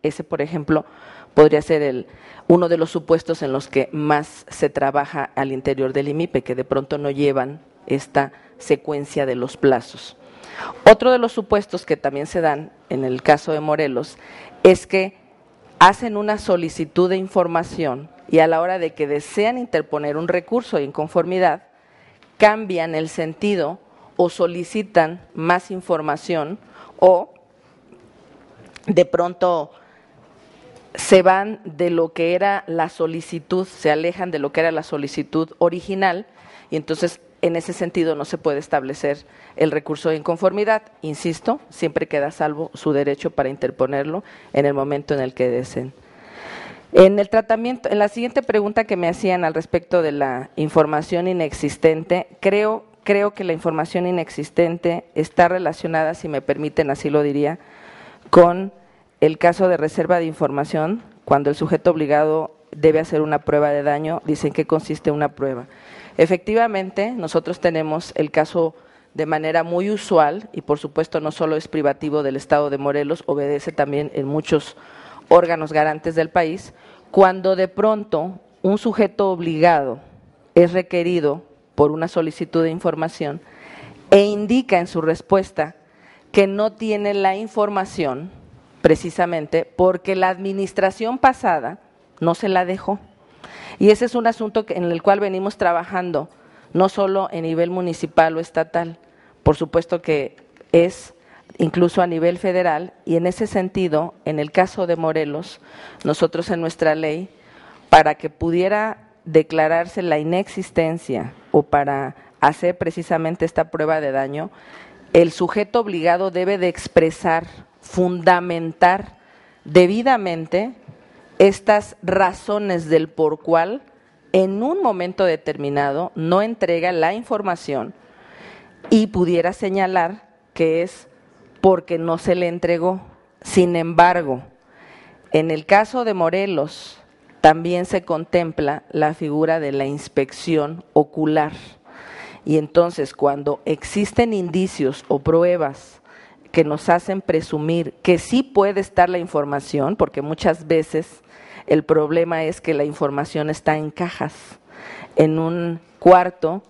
Ese, por ejemplo, podría ser uno de los supuestos en los que más se trabaja al interior del IMIPE, que de pronto no llevan esta secuencia de los plazos. Otro de los supuestos que también se dan en el caso de Morelos es que hacen una solicitud de información y a la hora de que desean interponer un recurso de inconformidad, cambian el sentido o solicitan más información o de pronto se van de lo que era la solicitud, se alejan de lo que era la solicitud original y entonces en ese sentido no se puede establecer el recurso de inconformidad. Insisto, siempre queda salvo su derecho para interponerlo en el momento en el que deseen. En el tratamiento, en la siguiente pregunta que me hacían al respecto de la información inexistente, creo que la información inexistente está relacionada, si me permiten, así lo diría, con el caso de reserva de información, cuando el sujeto obligado debe hacer una prueba de daño. Dicen qué consiste una prueba. Efectivamente, nosotros tenemos el caso de manera muy usual, y por supuesto no solo es privativo del Estado de Morelos, obedece también en muchos órganos garantes del país, cuando de pronto un sujeto obligado es requerido por una solicitud de información e indica en su respuesta que no tiene la información precisamente porque la administración pasada no se la dejó. Y ese es un asunto en el cual venimos trabajando, no solo en nivel municipal o estatal, por supuesto que es incluso a nivel federal, y en ese sentido, en el caso de Morelos, nosotros en nuestra ley, para que pudiera declararse la inexistencia o para hacer precisamente esta prueba de daño, el sujeto obligado debe de expresar, fundamentar debidamente estas razones del por cual en un momento determinado no entrega la información y pudiera señalar que es porque no se le entregó. Sin embargo, en el caso de Morelos también se contempla la figura de la inspección ocular. Y entonces, cuando existen indicios o pruebas que nos hacen presumir que sí puede estar la información, porque muchas veces el problema es que la información está en cajas, en un cuarto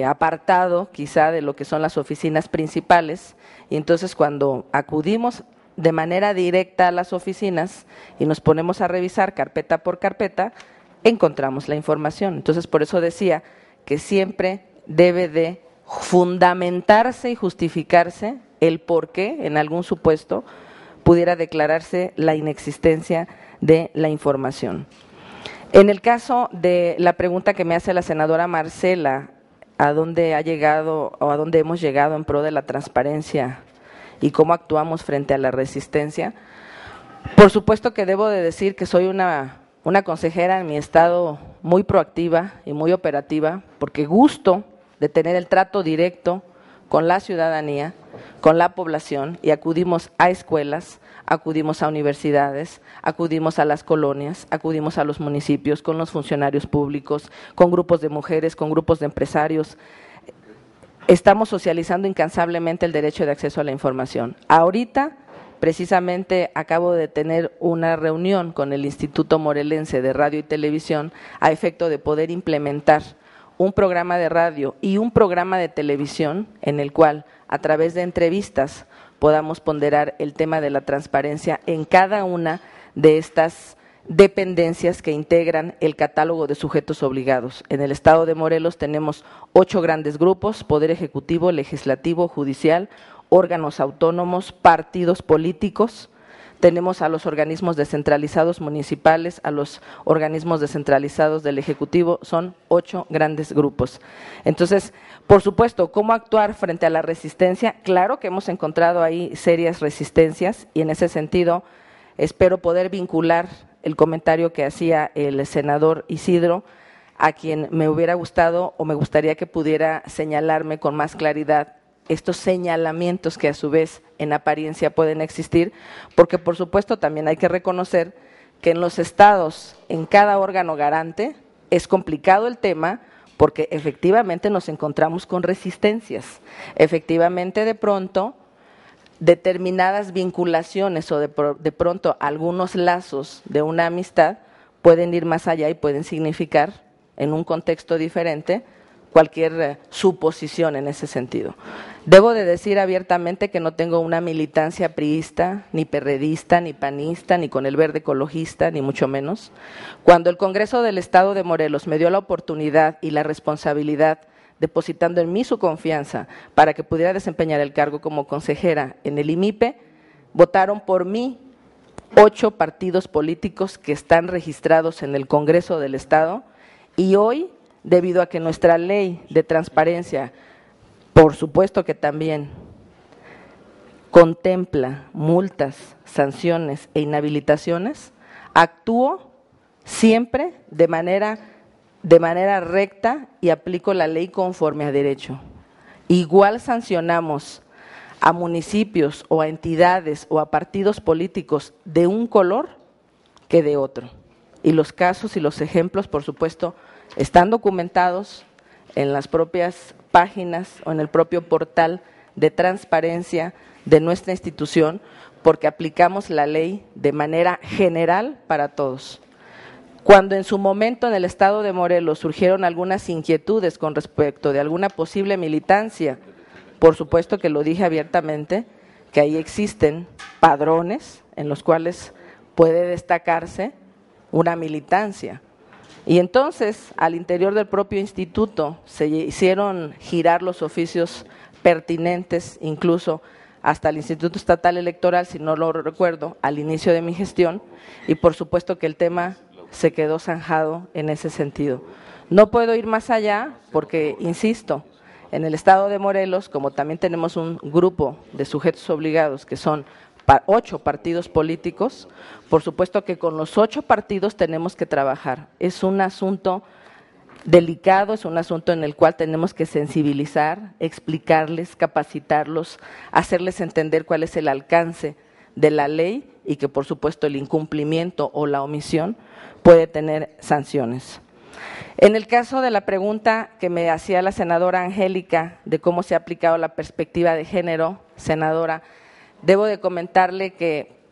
apartado quizá de lo que son las oficinas principales, y entonces cuando acudimos de manera directa a las oficinas y nos ponemos a revisar carpeta por carpeta, encontramos la información. Entonces, por eso decía que siempre debe de fundamentarse y justificarse el por qué en algún supuesto pudiera declararse la inexistencia de la información. En el caso de la pregunta que me hace la senadora Marcela, ¿a dónde ha llegado o a dónde hemos llegado en pro de la transparencia y cómo actuamos frente a la resistencia? Por supuesto que debo de decir que soy una consejera en mi estado muy proactiva y muy operativa, porque gusto de tener el trato directo con la ciudadanía, con la población, y acudimos a escuelas, acudimos a universidades, acudimos a las colonias, acudimos a los municipios, con los funcionarios públicos, con grupos de mujeres, con grupos de empresarios. Estamos socializando incansablemente el derecho de acceso a la información. Ahorita, precisamente, acabo de tener una reunión con el Instituto Morelense de Radio y Televisión a efecto de poder implementar un programa de radio y un programa de televisión en el cual, a través de entrevistas, podamos ponderar el tema de la transparencia en cada una de estas dependencias que integran el catálogo de sujetos obligados. En el estado de Morelos tenemos 8 grandes grupos: Poder Ejecutivo, Legislativo, Judicial, órganos autónomos, partidos políticos. Tenemos a los organismos descentralizados municipales, a los organismos descentralizados del Ejecutivo, son 8 grandes grupos. Entonces, por supuesto, ¿cómo actuar frente a la resistencia? Claro que hemos encontrado ahí serias resistencias, y en ese sentido espero poder vincular el comentario que hacía el senador Isidro, a quien me hubiera gustado o me gustaría que pudiera señalarme con más claridad estos señalamientos que a su vez en apariencia pueden existir, porque por supuesto también hay que reconocer que en los estados, en cada órgano garante, es complicado el tema, porque efectivamente nos encontramos con resistencias. Efectivamente, de pronto, determinadas vinculaciones o de pronto algunos lazos de una amistad pueden ir más allá y pueden significar, en un contexto diferente, cualquier suposición en ese sentido. Debo de decir abiertamente que no tengo una militancia priista, ni perredista, ni panista, ni con el verde ecologista, ni mucho menos. Cuando el Congreso del Estado de Morelos me dio la oportunidad y la responsabilidad, depositando en mí su confianza para que pudiera desempeñar el cargo como consejera en el IMIPE, votaron por mí 8 partidos políticos que están registrados en el Congreso del Estado, y hoy, debido a que nuestra ley de transparencia, por supuesto que también contempla multas, sanciones e inhabilitaciones, actúo siempre de manera recta y aplico la ley conforme a derecho. Igual sancionamos a municipios o a entidades o a partidos políticos de un color que de otro. Y los casos y los ejemplos, por supuesto, están documentados en las propias páginas o en el propio portal de transparencia de nuestra institución, porque aplicamos la ley de manera general para todos. Cuando en su momento en el Estado de Morelos surgieron algunas inquietudes con respecto de alguna posible militancia, por supuesto que lo dije abiertamente, que ahí existen padrones en los cuales puede destacarse una militancia. Y entonces, al interior del propio instituto, se hicieron girar los oficios pertinentes, incluso hasta el Instituto Estatal Electoral, si no lo recuerdo, al inicio de mi gestión, y por supuesto que el tema se quedó zanjado en ese sentido. No puedo ir más allá porque, insisto, en el Estado de Morelos, como también tenemos un grupo de sujetos obligados que son 8 partidos políticos, por supuesto que con los 8 partidos tenemos que trabajar. Es un asunto delicado, es un asunto en el cual tenemos que sensibilizar, explicarles, capacitarlos, hacerles entender cuál es el alcance de la ley y que por supuesto el incumplimiento o la omisión puede tener sanciones. En el caso de la pregunta que me hacía la senadora Angélica de cómo se ha aplicado la perspectiva de género, senadora, debo de comentarle que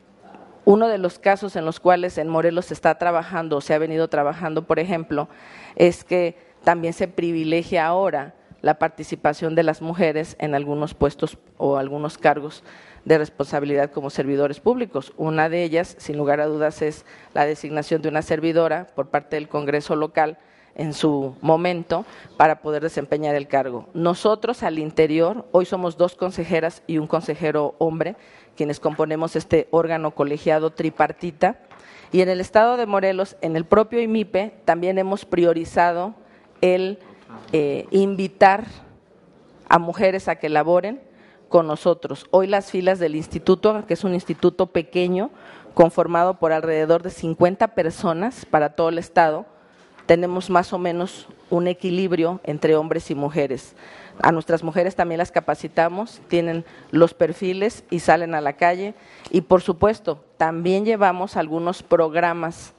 uno de los casos en los cuales en Morelos se está trabajando, o se ha venido trabajando, por ejemplo, es que también se privilegia ahora la participación de las mujeres en algunos puestos o algunos cargos de responsabilidad como servidores públicos. Una de ellas, sin lugar a dudas, es la designación de una servidora por parte del Congreso local en su momento para poder desempeñar el cargo. Nosotros al interior, hoy somos 2 consejeras y un consejero hombre, quienes componemos este órgano colegiado tripartita, y en el Estado de Morelos, en el propio IMIPE, también hemos priorizado el invitar a mujeres a que laboren con nosotros. Hoy las filas del instituto, que es un instituto pequeño, conformado por alrededor de 50 personas para todo el estado, tenemos más o menos un equilibrio entre hombres y mujeres. A nuestras mujeres también las capacitamos, tienen los perfiles y salen a la calle, y por supuesto también llevamos algunos programas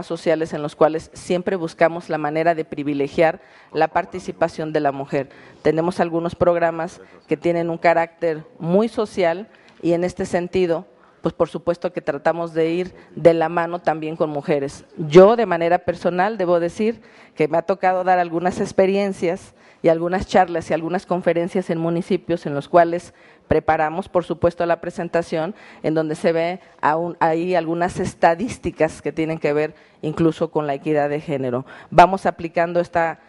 sociales en los cuales siempre buscamos la manera de privilegiar la participación de la mujer. Tenemos algunos programas que tienen un carácter muy social y en este sentido, pues por supuesto que tratamos de ir de la mano también con mujeres. Yo de manera personal debo decir que me ha tocado dar algunas experiencias y algunas charlas y algunas conferencias en municipios en los cuales preparamos, por supuesto, la presentación, en donde se ve ahí algunas estadísticas que tienen que ver incluso con la equidad de género. Vamos aplicando esta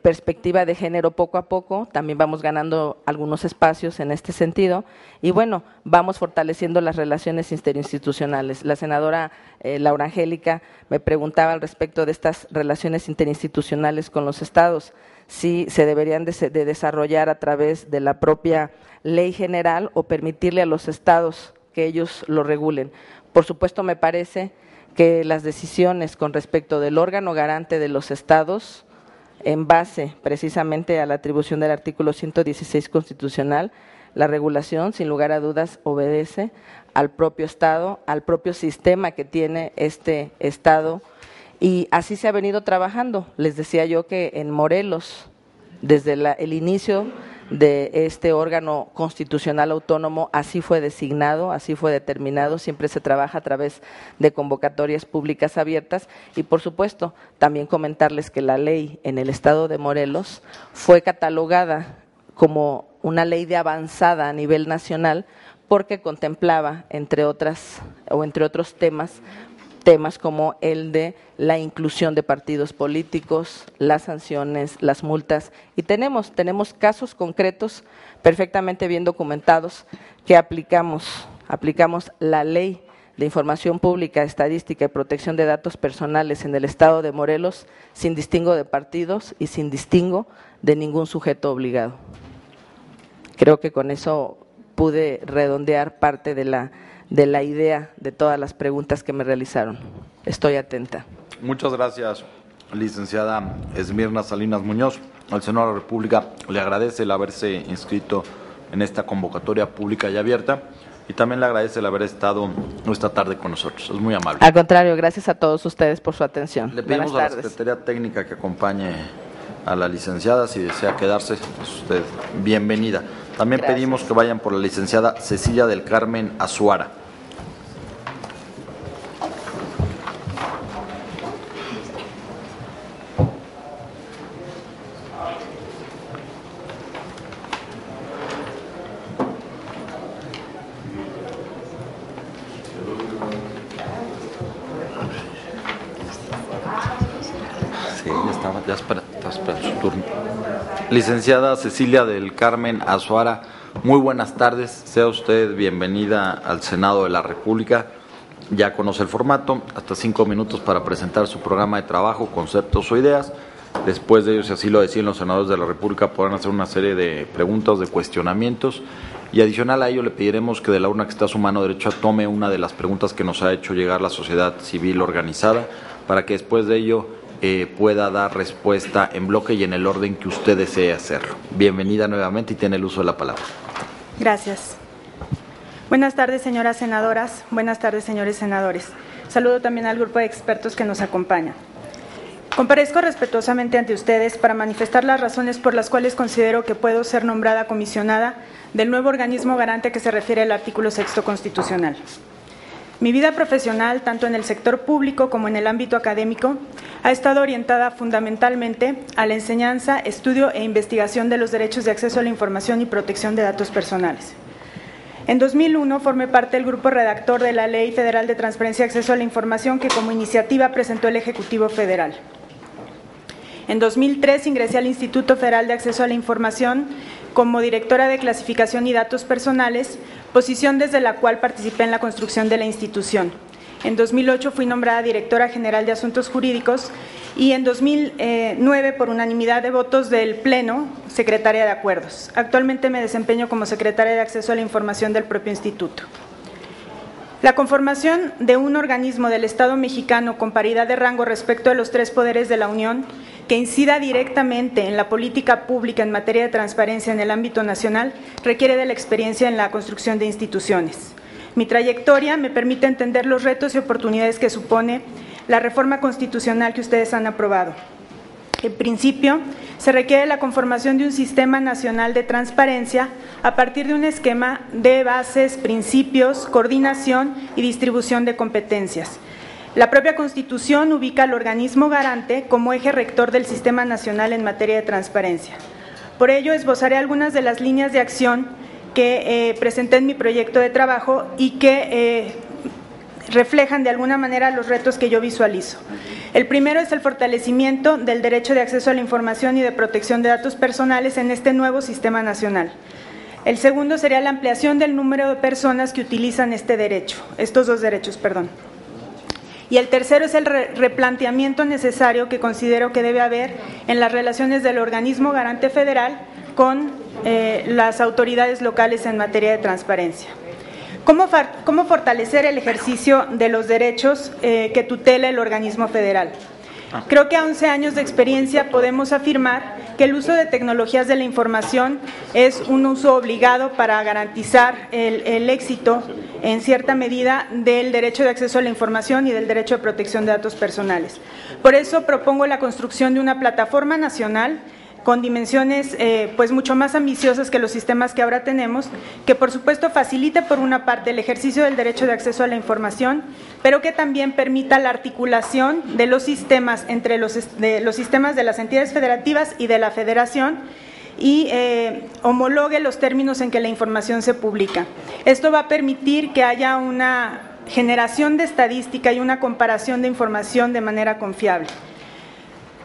perspectiva de género poco a poco, también vamos ganando algunos espacios en este sentido y bueno, vamos fortaleciendo las relaciones interinstitucionales. La senadora Laura Angélica me preguntaba al respecto de estas relaciones interinstitucionales con los estados, si se deberían de desarrollar a través de la propia ley general o permitirle a los estados que ellos lo regulen. Por supuesto, me parece que las decisiones con respecto del órgano garante de los estados, en base precisamente a la atribución del artículo 116 constitucional, la regulación, sin lugar a dudas, obedece al propio Estado, al propio sistema que tiene este Estado, y así se ha venido trabajando. Les decía yo que en Morelos, desde el inicio de este órgano constitucional autónomo así fue designado, así fue determinado, siempre se trabaja a través de convocatorias públicas abiertas y, por supuesto, también comentarles que la ley en el estado de Morelos fue catalogada como una ley de avanzada a nivel nacional porque contemplaba, entre otros temas como el de la inclusión de partidos políticos, las sanciones, las multas, y tenemos casos concretos perfectamente bien documentados que aplicamos la ley de información pública, estadística y protección de datos personales en el estado de Morelos sin distingo de partidos y sin distingo de ningún sujeto obligado. Creo que con eso pude redondear parte de la idea de todas las preguntas que me realizaron. Estoy atenta. Muchas gracias, licenciada Esmirna Salinas Muñoz. El Senado de la República le agradece el haberse inscrito en esta convocatoria pública y abierta y también le agradece el haber estado esta tarde con nosotros. Es muy amable. Al contrario, gracias a todos ustedes por su atención. Le pedimos a la Secretaría Técnica que acompañe a la licenciada. Si desea quedarse, pues usted bienvenida. También gracias. Pedimos que vayan por la licenciada Cecilia del Carmen Azuara. Ya espera su turno. Licenciada Cecilia del Carmen Azuara, muy buenas tardes. Sea usted bienvenida al Senado de la República. Ya conoce el formato, hasta 5 minutos para presentar su programa de trabajo, conceptos o ideas. Después de ello, si así lo deciden los senadores de la República, podrán hacer una serie de preguntas, de cuestionamientos. Y adicional a ello, le pediremos que de la urna que está a su mano derecha tome una de las preguntas que nos ha hecho llegar la sociedad civil organizada, para que después de ello pueda dar respuesta en bloque y en el orden que usted desee hacerlo. Bienvenida nuevamente y tiene el uso de la palabra. Gracias. Buenas tardes, señoras senadoras. Buenas tardes, señores senadores. Saludo también al grupo de expertos que nos acompaña. Comparezco respetuosamente ante ustedes para manifestar las razones por las cuales considero que puedo ser nombrada comisionada del nuevo organismo garante que se refiere al artículo 6º constitucional. Mi vida profesional, tanto en el sector público como en el ámbito académico, ha estado orientada fundamentalmente a la enseñanza, estudio e investigación de los derechos de acceso a la información y protección de datos personales. En 2001 formé parte del grupo redactor de la Ley Federal de Transparencia y Acceso a la Información que como iniciativa presentó el Ejecutivo Federal. En 2003 ingresé al Instituto Federal de Acceso a la Información como directora de Clasificación y Datos Personales, posición desde la cual participé en la construcción de la institución. En 2008 fui nombrada Directora General de Asuntos Jurídicos y en 2009, por unanimidad de votos del Pleno, Secretaria de Acuerdos. Actualmente me desempeño como Secretaria de Acceso a la Información del propio instituto. La conformación de un organismo del Estado mexicano con paridad de rango respecto a los 3 poderes de la Unión, que incida directamente en la política pública en materia de transparencia en el ámbito nacional, requiere de la experiencia en la construcción de instituciones. Mi trayectoria me permite entender los retos y oportunidades que supone la reforma constitucional que ustedes han aprobado. En principio, se requiere la conformación de un sistema nacional de transparencia a partir de un esquema de bases, principios, coordinación y distribución de competencias. La propia Constitución ubica al organismo garante como eje rector del Sistema Nacional en materia de transparencia. Por ello, esbozaré algunas de las líneas de acción que presenté en mi proyecto de trabajo y que reflejan de alguna manera los retos que yo visualizo. El primero es el fortalecimiento del derecho de acceso a la información y de protección de datos personales en este nuevo sistema nacional. El segundo sería la ampliación del número de personas que utilizan estos dos derechos. Y el tercero es el replanteamiento necesario que considero que debe haber en las relaciones del organismo garante federal con las autoridades locales en materia de transparencia. ¿Cómo fortalecer el ejercicio de los derechos que tutela el organismo federal? Creo que a 11 años de experiencia podemos afirmar que el uso de tecnologías de la información es un uso obligado para garantizar el éxito, en cierta medida, del derecho de acceso a la información y del derecho de protección de datos personales. Por eso propongo la construcción de una plataforma nacional con dimensiones pues mucho más ambiciosas que los sistemas que ahora tenemos, que por supuesto facilite por una parte el ejercicio del derecho de acceso a la información, pero que también permita la articulación de los sistemas entre los sistemas de las entidades federativas y de la Federación, y homologue los términos en que la información se publica. Esto va a permitir que haya una generación de estadística y una comparación de información de manera confiable.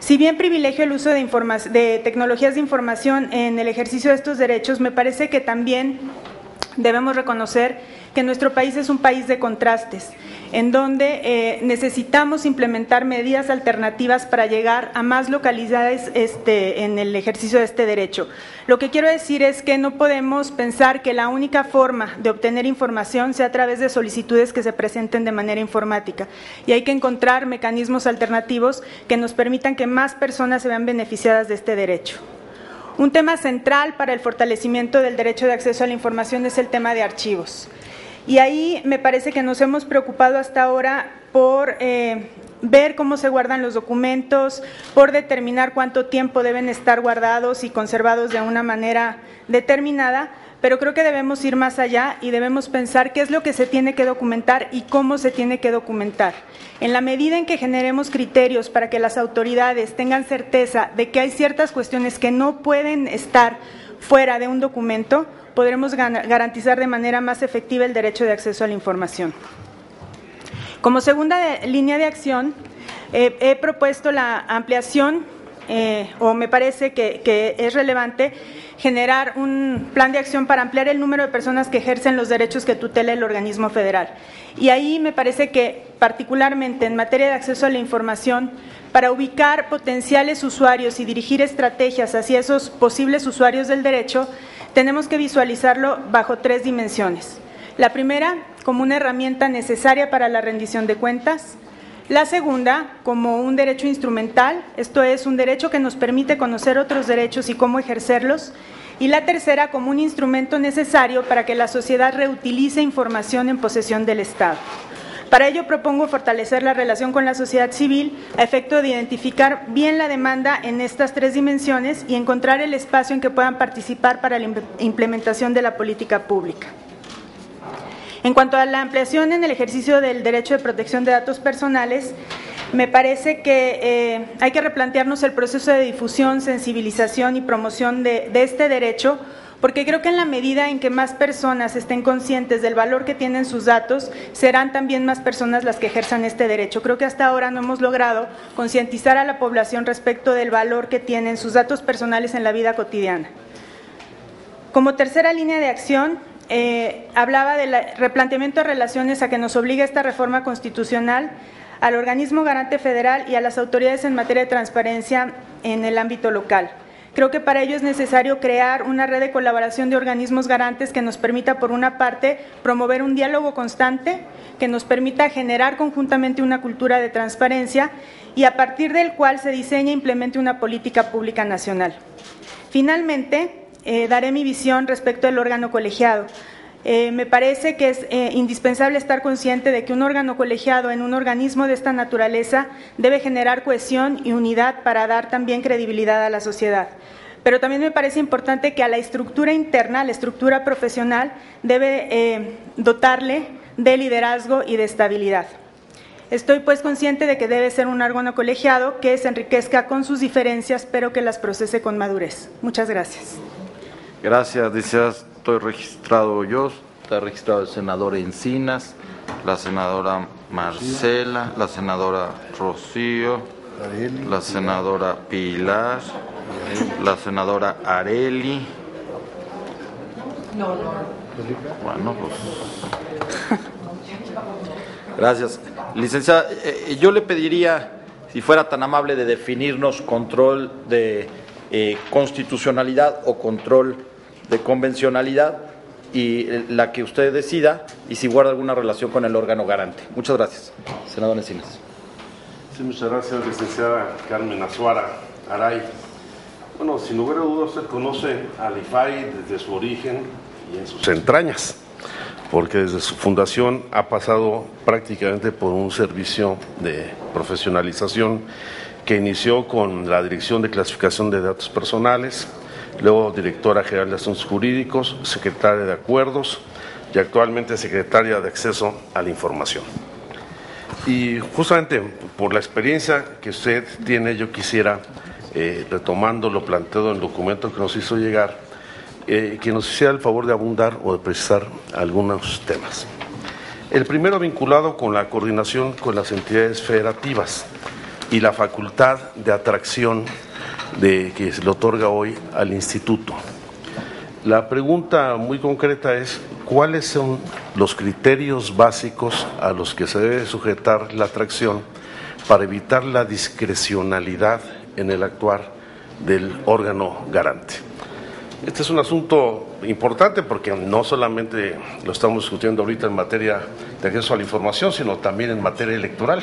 Si bien privilegio el uso de tecnologías de información en el ejercicio de estos derechos, me parece que también debemos reconocer que nuestro país es un país de contrastes, en donde necesitamos implementar medidas alternativas para llegar a más localidades en el ejercicio de este derecho. Lo que quiero decir es que no podemos pensar que la única forma de obtener información sea a través de solicitudes que se presenten de manera informática, y hay que encontrar mecanismos alternativos que nos permitan que más personas se vean beneficiadas de este derecho. Un tema central para el fortalecimiento del derecho de acceso a la información es el tema de archivos. Y ahí me parece que nos hemos preocupado hasta ahora por ver cómo se guardan los documentos, por determinar cuánto tiempo deben estar guardados y conservados de una manera determinada, pero creo que debemos ir más allá y debemos pensar qué es lo que se tiene que documentar y cómo se tiene que documentar. En la medida en que generemos criterios para que las autoridades tengan certeza de que hay ciertas cuestiones que no pueden estar fuera de un documento, podremos garantizar de manera más efectiva el derecho de acceso a la información. Como segunda línea de acción, he propuesto la ampliación, o me parece que es relevante, generar un plan de acción para ampliar el número de personas que ejercen los derechos que tutela el organismo federal. Y ahí me parece que, particularmente en materia de acceso a la información, para ubicar potenciales usuarios y dirigir estrategias hacia esos posibles usuarios del derecho, tenemos que visualizarlo bajo 3 dimensiones. La primera, como una herramienta necesaria para la rendición de cuentas. La segunda, como un derecho instrumental, esto es, un derecho que nos permite conocer otros derechos y cómo ejercerlos. Y la tercera, como un instrumento necesario para que la sociedad reutilice información en posesión del Estado. Para ello propongo fortalecer la relación con la sociedad civil a efecto de identificar bien la demanda en estas 3 dimensiones y encontrar el espacio en que puedan participar para la implementación de la política pública. En cuanto a la ampliación en el ejercicio del derecho de protección de datos personales, me parece que hay que replantearnos el proceso de difusión, sensibilización y promoción de este derecho, porque creo que en la medida en que más personas estén conscientes del valor que tienen sus datos, serán también más personas las que ejerzan este derecho. Creo que hasta ahora no hemos logrado concientizar a la población respecto del valor que tienen sus datos personales en la vida cotidiana. Como tercera línea de acción, hablaba del replanteamiento de relaciones a que nos obliga esta reforma constitucional al organismo garante federal y a las autoridades en materia de transparencia en el ámbito local. Creo que para ello es necesario crear una red de colaboración de organismos garantes que nos permita, por una parte, promover un diálogo constante, que nos permita generar conjuntamente una cultura de transparencia y a partir del cual se diseñe e implemente una política pública nacional. Finalmente, daré mi visión respecto del órgano colegiado. Me parece que es indispensable estar consciente de que un órgano colegiado en un organismo de esta naturaleza debe generar cohesión y unidad para dar también credibilidad a la sociedad. Pero también me parece importante que a la estructura interna, a la estructura profesional, debe dotarle de liderazgo y de estabilidad. Estoy pues consciente de que debe ser un órgano colegiado que se enriquezca con sus diferencias, pero que las procese con madurez. Muchas gracias. Gracias, deseas. Estoy registrado yo, está registrado el senador Encinas, la senadora Marcela, la senadora Rocío, la senadora Pilar, la senadora Areli. Bueno, pues. Gracias. Licenciada, yo le pediría, si fuera tan amable, de definirnos control de constitucionalidad o control de convencionalidad, y la que usted decida, y si guarda alguna relación con el órgano garante. Muchas gracias. Senador Encinas. Sí, muchas gracias, licenciada Carmen Azuara Aray. Bueno, sin lugar a dudas, usted conoce al IFAI desde su origen y en sus entrañas, porque desde su fundación ha pasado prácticamente por un servicio de profesionalización que inició con la Dirección de Clasificación de Datos Personales, luego Directora General de Asuntos Jurídicos, Secretaria de Acuerdos y actualmente Secretaria de Acceso a la Información. Y justamente por la experiencia que usted tiene, yo quisiera, retomando lo planteado en el documento que nos hizo llegar, que nos hiciera el favor de abundar o de precisar algunos temas. El primero vinculado con la coordinación con las entidades federativas y la facultad de atracción que se le otorga hoy al instituto. La pregunta muy concreta es: ¿cuáles son los criterios básicos a los que se debe sujetar la atracción para evitar la discrecionalidad en el actuar del órgano garante? Este es un asunto importante porque no solamente lo estamos discutiendo ahorita en materia de acceso a la información, sino también en materia electoral.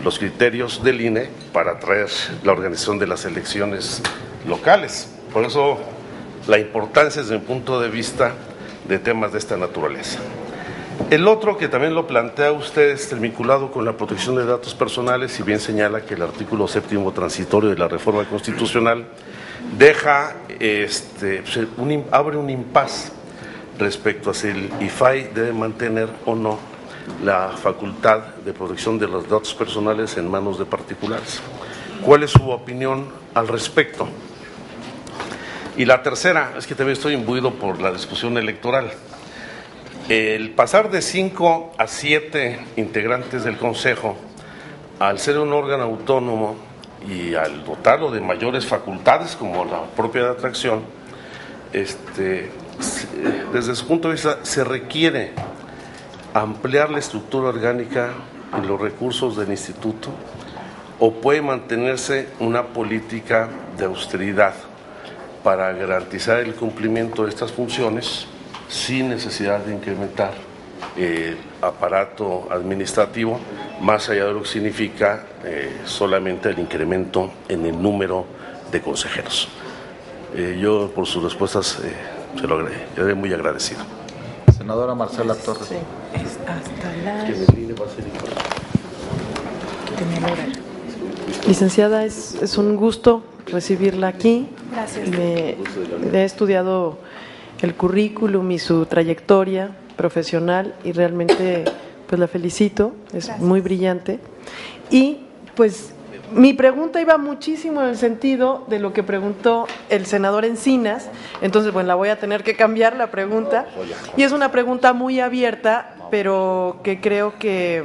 Los criterios del INE para atraer la organización de las elecciones locales. Por eso la importancia desde mi punto de vista de temas de esta naturaleza. El otro que también lo plantea usted es el vinculado con la protección de datos personales, si bien señala que el artículo 7º transitorio de la reforma constitucional deja, abre un impas respecto a si el IFAI debe mantener o no la facultad de protección de los datos personales en manos de particulares. ¿Cuál es su opinión al respecto? Y la tercera, es que también estoy imbuido por la discusión electoral. El pasar de 5 a 7 integrantes del Consejo, al ser un órgano autónomo y al dotarlo de mayores facultades como la propia de atracción, desde su punto de vista se requiere ampliar la estructura orgánica y los recursos del instituto, o puede mantenerse una política de austeridad para garantizar el cumplimiento de estas funciones sin necesidad de incrementar el aparato administrativo, más allá de lo que significa solamente el incremento en el número de consejeros. Yo por sus respuestas se lo agradezco, muy agradecido. Senadora Marcela Torres. Sí, es hasta las... Licenciada, es un gusto recibirla aquí. Gracias. He estudiado el currículum y su trayectoria profesional y realmente pues la felicito, es Gracias. Muy brillante. Y pues mi pregunta iba muchísimo en el sentido de lo que preguntó el senador Encinas, entonces bueno, la voy a tener que cambiar la pregunta, y es una pregunta muy abierta, pero que creo que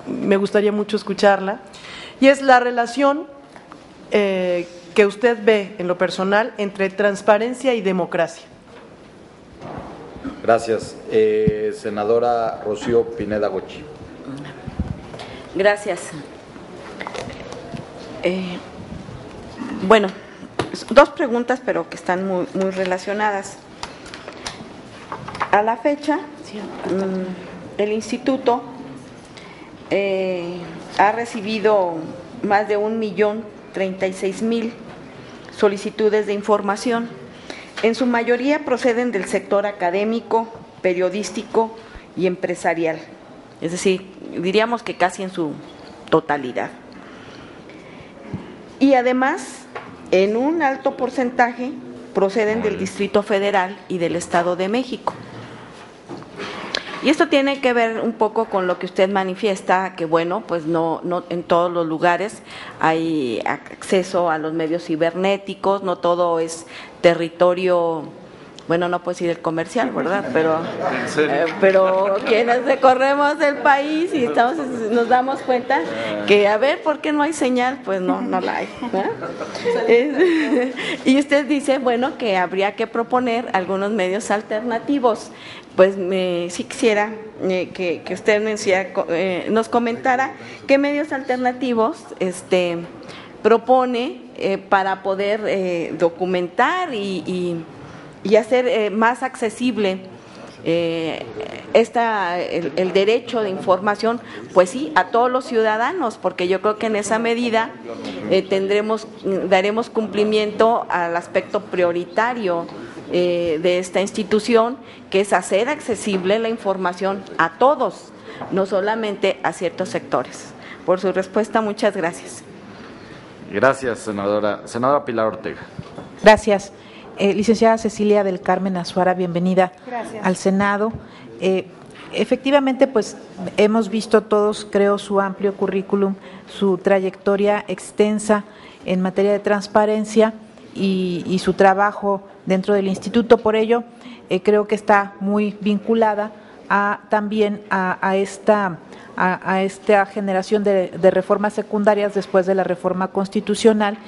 me gustaría mucho escucharla, y es la relación que usted ve en lo personal entre transparencia y democracia. Gracias. Senadora Rocío Pineda Gochi. Gracias. Bueno, dos preguntas, pero que están muy relacionadas. A la fecha, el instituto ha recibido más de 1.036.000 solicitudes de información. En su mayoría proceden del sector académico, periodístico y empresarial. Es decir, diríamos que casi en su totalidad. Y además, en un alto porcentaje, proceden del Distrito Federal y del Estado de México. Y esto tiene que ver un poco con lo que usted manifiesta, que bueno, pues no en todos los lugares hay acceso a los medios cibernéticos, no todo es territorio, bueno, no puedo decir el comercial, ¿verdad? Pero quienes recorremos el país y nos damos cuenta que, a ver, ¿por qué no hay señal? Pues no la hay, ¿verdad? Y usted dice, bueno, que habría que proponer algunos medios alternativos. Pues sí quisiera que usted nos comentara qué medios alternativos propone para poder documentar y hacer más accesible el derecho de información, pues sí, a todos los ciudadanos, porque yo creo que en esa medida daremos cumplimiento al aspecto prioritario de esta institución, que es hacer accesible la información a todos, no solamente a ciertos sectores. Por su respuesta, muchas gracias. Gracias, senadora. Senadora Pilar Ortega. Gracias. Licenciada Cecilia del Carmen Azuara, bienvenida al Senado. Efectivamente, pues hemos visto todos, creo, su amplio currículum, su trayectoria extensa en materia de transparencia y su trabajo dentro del instituto. Por ello, creo que está muy vinculada también a esta generación de reformas secundarias después de la reforma constitucional.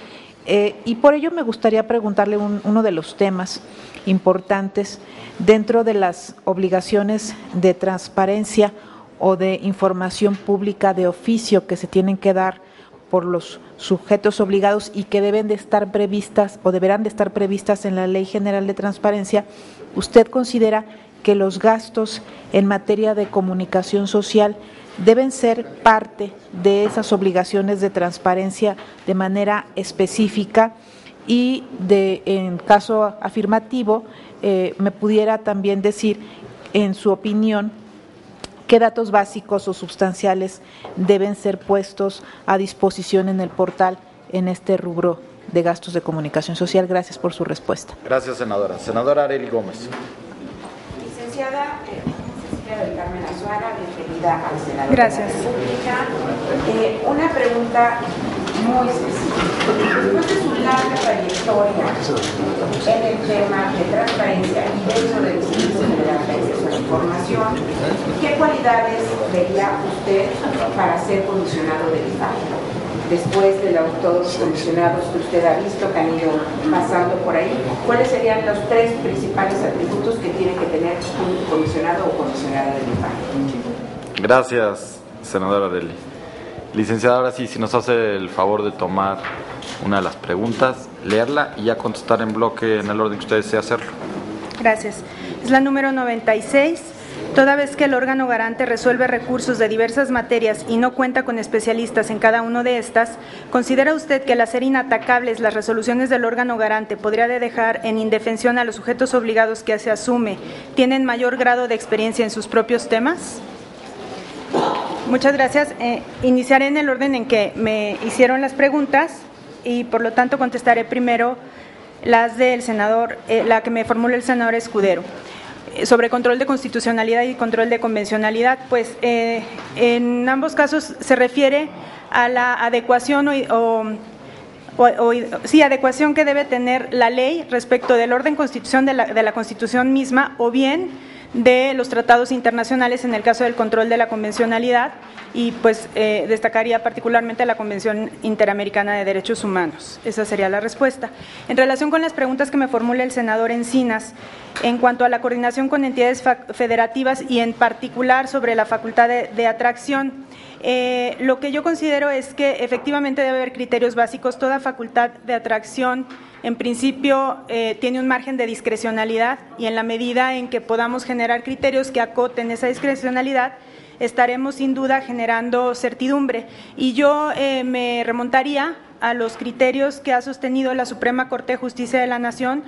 Y por ello me gustaría preguntarle uno de los temas importantes dentro de las obligaciones de transparencia o de información pública de oficio que se tienen que dar por los sujetos obligados y que deben de estar previstas o deberán de estar previstas en la Ley General de Transparencia. ¿Usted considera que los gastos en materia de comunicación social deben ser parte de esas obligaciones de transparencia de manera específica? Y en caso afirmativo, me pudiera también decir, en su opinión, qué datos básicos o sustanciales deben ser puestos a disposición en el portal en este rubro de gastos de comunicación social. Gracias por su respuesta. Gracias, senadora. Senadora Arely Gómez. Licenciada Cecilia del Carmen Azuara, bienvenida al Senado Gracias. de la República. Una pregunta muy sencilla. Después de su larga trayectoria en el tema de transparencia y dentro del Instituto Federal de Acceso a la Información, ¿qué cualidades vería usted para ser comisionado del IFAI? Después de todos los comisionados que usted ha visto que han ido pasando por ahí, ¿cuáles serían los 3 principales atributos que tiene que tener un comisionado o comisionada del IFAI? Gracias, senadora Arely. Licenciada, ahora sí, si nos hace el favor de tomar una de las preguntas, leerla y ya contestar en bloque en el orden que usted desee hacerlo. Gracias. Es la número 96. Toda vez que el órgano garante resuelve recursos de diversas materias y no cuenta con especialistas en cada una de estas, ¿considera usted que al hacer inatacables las resoluciones del órgano garante podría dejar en indefensión a los sujetos obligados que se asume tienen mayor grado de experiencia en sus propios temas? Muchas gracias. Iniciaré en el orden en que me hicieron las preguntas y por lo tanto contestaré primero las del senador, la que me formuló el senador Escudero. Sobre control de constitucionalidad y control de convencionalidad, pues en ambos casos se refiere a la adecuación adecuación que debe tener la ley respecto del orden constitucional de la Constitución misma o bien de los tratados internacionales en el caso del control de la convencionalidad y pues destacaría particularmente la Convención Interamericana de Derechos Humanos. Esa sería la respuesta. En relación con las preguntas que me formula el senador Encinas, en cuanto a la coordinación con entidades federativas y en particular sobre la facultad de atracción, lo que yo considero es que efectivamente debe haber criterios básicos. Toda facultad de atracción en principio tiene un margen de discrecionalidad y en la medida en que podamos generar criterios que acoten esa discrecionalidad, estaremos sin duda generando certidumbre. Y yo me remontaría a los criterios que ha sostenido la Suprema Corte de Justicia de la Nación,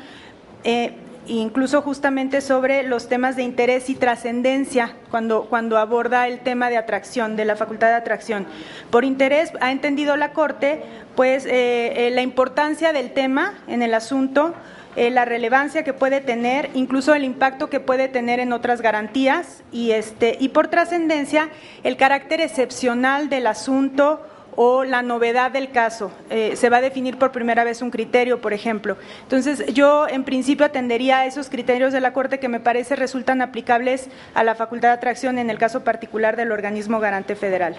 incluso justamente sobre los temas de interés y trascendencia cuando aborda el tema de atracción, de la facultad de atracción. Por interés ha entendido la Corte pues la importancia del tema en el asunto, la relevancia que puede tener, incluso el impacto que puede tener en otras garantías y por trascendencia el carácter excepcional del asunto o la novedad del caso. Se va a definir por primera vez un criterio, por ejemplo. Entonces, yo en principio atendería a esos criterios de la Corte que me parece resultan aplicables a la facultad de atracción en el caso particular del organismo garante federal.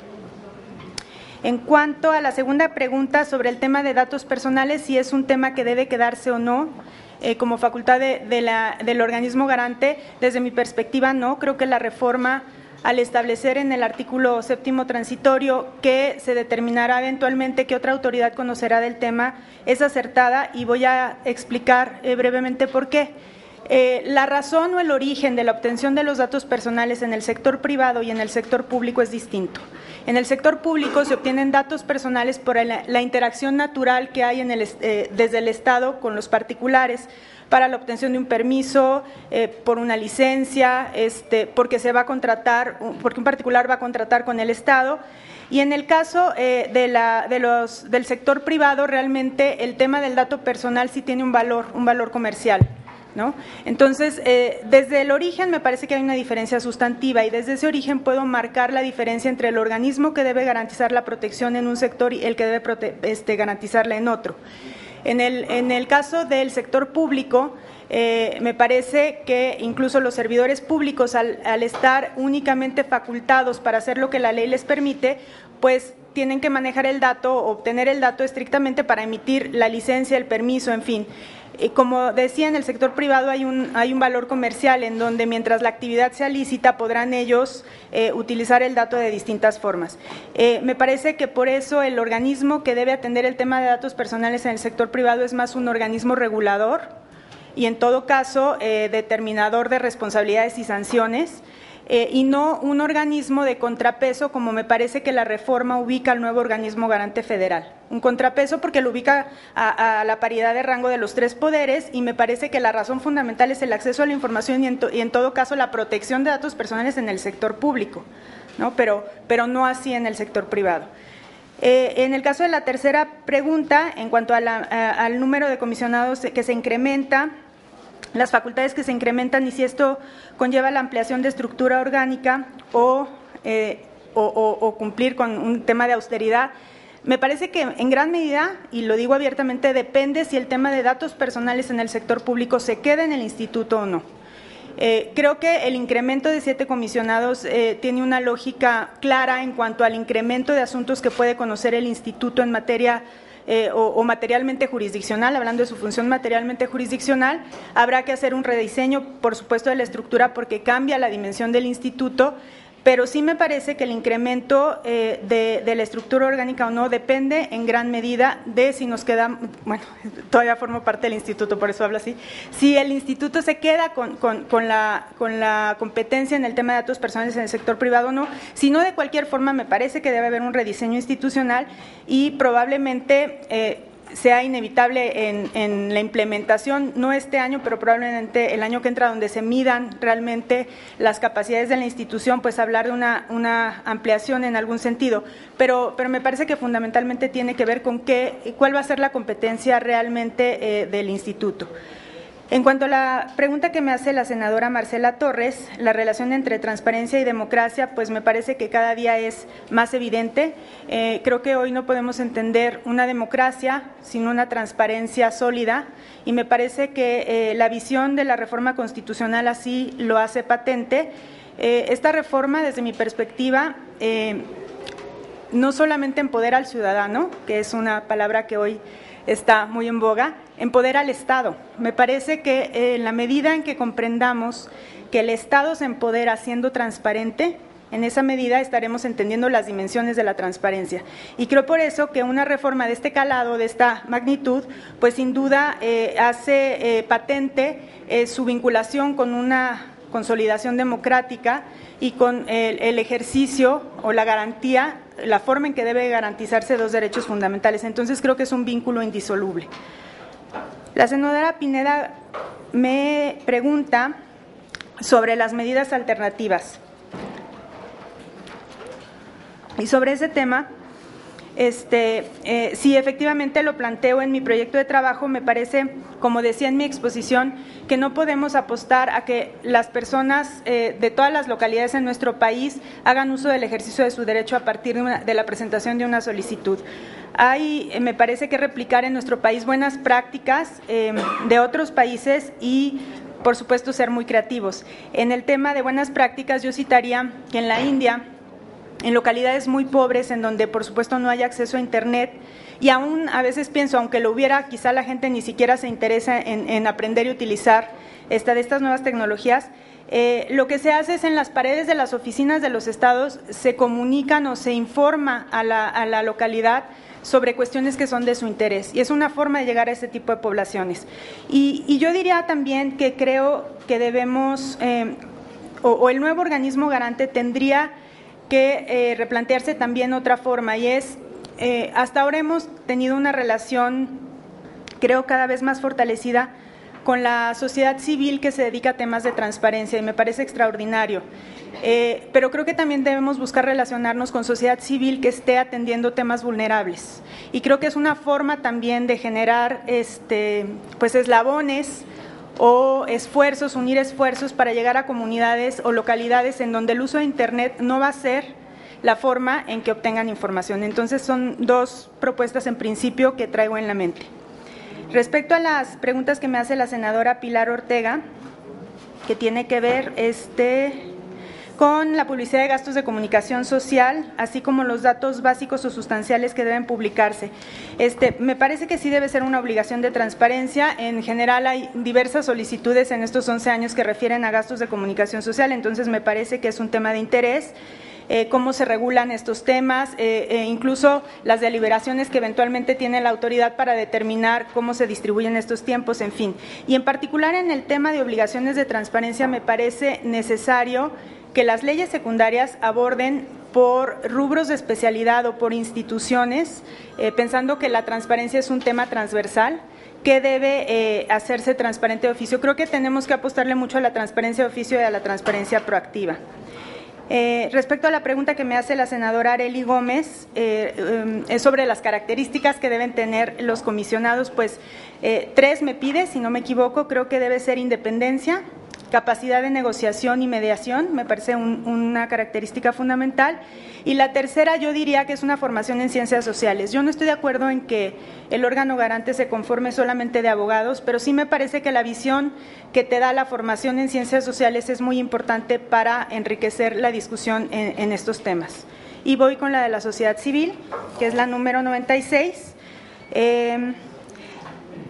En cuanto a la segunda pregunta sobre el tema de datos personales, si es un tema que debe quedarse o no, como facultad del organismo garante, desde mi perspectiva no. Creo que la reforma, al establecer en el artículo 7º transitorio que se determinará eventualmente que otra autoridad conocerá del tema, es acertada y voy a explicar brevemente por qué. La razón o el origen de la obtención de los datos personales en el sector privado y en el sector público es distinto. En el sector público se obtienen datos personales por la interacción natural que hay desde el Estado con los particulares para la obtención de un permiso, por una licencia, porque se va a contratar, porque un particular va a contratar con el Estado. Y en el caso del sector privado, realmente el tema del dato personal sí tiene un valor comercial, ¿no? Entonces, desde el origen me parece que hay una diferencia sustantiva y desde ese origen puedo marcar la diferencia entre el organismo que debe garantizar la protección en un sector y el que debe garantizarla en otro. En el caso del sector público, me parece que incluso los servidores públicos, al estar únicamente facultados para hacer lo que la ley les permite, pues tienen que manejar el dato, obtener el dato estrictamente para emitir la licencia, el permiso, en fin. Como decía, en el sector privado hay un valor comercial en donde mientras la actividad sea lícita podrán ellos utilizar el dato de distintas formas. Me parece que por eso el organismo que debe atender el tema de datos personales en el sector privado es más un organismo regulador y en todo caso determinador de responsabilidades y sanciones, y no un organismo de contrapeso como me parece que la reforma ubica al nuevo organismo garante federal. Un contrapeso porque lo ubica a la paridad de rango de los tres poderes y me parece que la razón fundamental es el acceso a la información y en todo caso la protección de datos personales en el sector público, ¿no? Pero no así en el sector privado. En el caso de la tercera pregunta, en cuanto al número de comisionados que se incrementa, las facultades que se incrementan y si esto conlleva la ampliación de estructura orgánica o cumplir con un tema de austeridad, me parece que en gran medida, y lo digo abiertamente, depende si el tema de datos personales en el sector público se queda en el instituto o no. Creo que el incremento de 7 comisionados tiene una lógica clara en cuanto al incremento de asuntos que puede conocer el instituto en materia o materialmente jurisdiccional. Hablando de su función materialmente jurisdiccional, habrá que hacer un rediseño, por supuesto, de la estructura porque cambia la dimensión del instituto, pero sí me parece que el incremento de la estructura orgánica o no depende en gran medida de si nos queda, bueno, todavía formo parte del instituto, por eso hablo así, si el instituto se queda con la competencia en el tema de datos personales en el sector privado o no, si no, de cualquier forma me parece que debe haber un rediseño institucional y probablemente sea inevitable en la implementación, no este año, pero probablemente el año que entra, donde se midan realmente las capacidades de la institución, pues hablar de una ampliación en algún sentido, pero me parece que fundamentalmente tiene que ver con cuál va a ser la competencia realmente del instituto. En cuanto a la pregunta que me hace la senadora Marcela Torres, la relación entre transparencia y democracia, pues me parece que cada día es más evidente. Creo que hoy no podemos entender una democracia sin una transparencia sólida y me parece que la visión de la reforma constitucional así lo hace patente. Esta reforma, desde mi perspectiva, no solamente empodera al ciudadano, que es una palabra que hoy está muy en boga, empodera al Estado. Me parece que en la medida en que comprendamos que el Estado se empodera siendo transparente, en esa medida estaremos entendiendo las dimensiones de la transparencia. Y creo por eso que una reforma de este calado, de esta magnitud, pues sin duda hace patente su vinculación con una consolidación democrática y con el ejercicio o la garantía, la forma en que debe garantizarse dos derechos fundamentales. Entonces creo que es un vínculo indisoluble. La senadora Pineda me pregunta sobre las medidas alternativas. Y sobre ese tema, sí, efectivamente lo planteo en mi proyecto de trabajo. Me parece, como decía en mi exposición, que no podemos apostar a que las personas de todas las localidades en nuestro país hagan uso del ejercicio de su derecho a partir de la presentación de una solicitud. Hay, me parece, que replicar en nuestro país buenas prácticas de otros países y, por supuesto, ser muy creativos. En el tema de buenas prácticas, yo citaría que en la India, en localidades muy pobres, en donde por supuesto no hay acceso a Internet, y aún a veces pienso, aunque lo hubiera, quizá la gente ni siquiera se interesa en aprender y utilizar de estas nuevas tecnologías. Lo que se hace es en las paredes de las oficinas de los estados se comunican o se informa a la localidad sobre cuestiones que son de su interés, y es una forma de llegar a ese tipo de poblaciones. Y yo diría también que creo que debemos, o el nuevo organismo garante tendría que replantearse también otra forma, y es, hasta ahora hemos tenido una relación, creo, cada vez más fortalecida con la sociedad civil que se dedica a temas de transparencia, y me parece extraordinario. Pero creo que también debemos buscar relacionarnos con sociedad civil que esté atendiendo temas vulnerables. Y creo que es una forma también de generar pues eslabones o esfuerzos, unir esfuerzos para llegar a comunidades o localidades en donde el uso de Internet no va a ser la forma en que obtengan información. Entonces son dos propuestas en principio que traigo en la mente. Respecto a las preguntas que me hace la senadora Pilar Ortega, que tiene que ver con la publicidad de gastos de comunicación social, así como los datos básicos o sustanciales que deben publicarse. Me parece que sí debe ser una obligación de transparencia. En general hay diversas solicitudes en estos 11 años que refieren a gastos de comunicación social, entonces me parece que es un tema de interés. Cómo se regulan estos temas, incluso las deliberaciones que eventualmente tiene la autoridad para determinar cómo se distribuyen estos tiempos, en fin. Y en particular en el tema de obligaciones de transparencia me parece necesario que las leyes secundarias aborden por rubros de especialidad o por instituciones, pensando que la transparencia es un tema transversal que debe hacerse transparente de oficio. Creo que tenemos que apostarle mucho a la transparencia de oficio y a la transparencia proactiva. Respecto a la pregunta que me hace la senadora Arely Gómez, es sobre las características que deben tener los comisionados, pues 3 me pide, si no me equivoco, creo que debe ser independencia, capacidad de negociación y mediación, me parece una característica fundamental, y la tercera yo diría que es una formación en ciencias sociales. Yo no estoy de acuerdo en que el órgano garante se conforme solamente de abogados, pero sí me parece que la visión que te da la formación en ciencias sociales es muy importante para enriquecer la discusión en estos temas. Y voy con la de la sociedad civil, que es la número 96,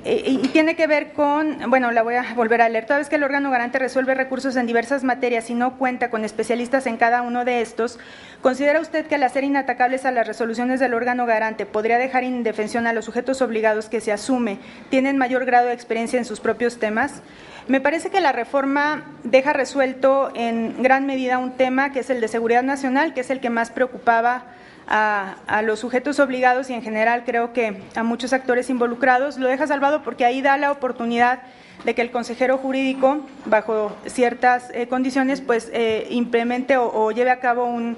y tiene que ver con, bueno, la voy a volver a leer. Toda vez que el órgano garante resuelve recursos en diversas materias y no cuenta con especialistas en cada uno de estos, ¿considera usted que al hacer inatacables a las resoluciones del órgano garante podría dejar en indefensión a los sujetos obligados que se asume tienen mayor grado de experiencia en sus propios temas? Me parece que la reforma deja resuelto en gran medida un tema que es el de seguridad nacional, que es el que más preocupaba a los sujetos obligados y en general creo que a muchos actores involucrados. Lo deja salvado porque ahí da la oportunidad de que el consejero jurídico, bajo ciertas condiciones, pues implemente o lleve a cabo un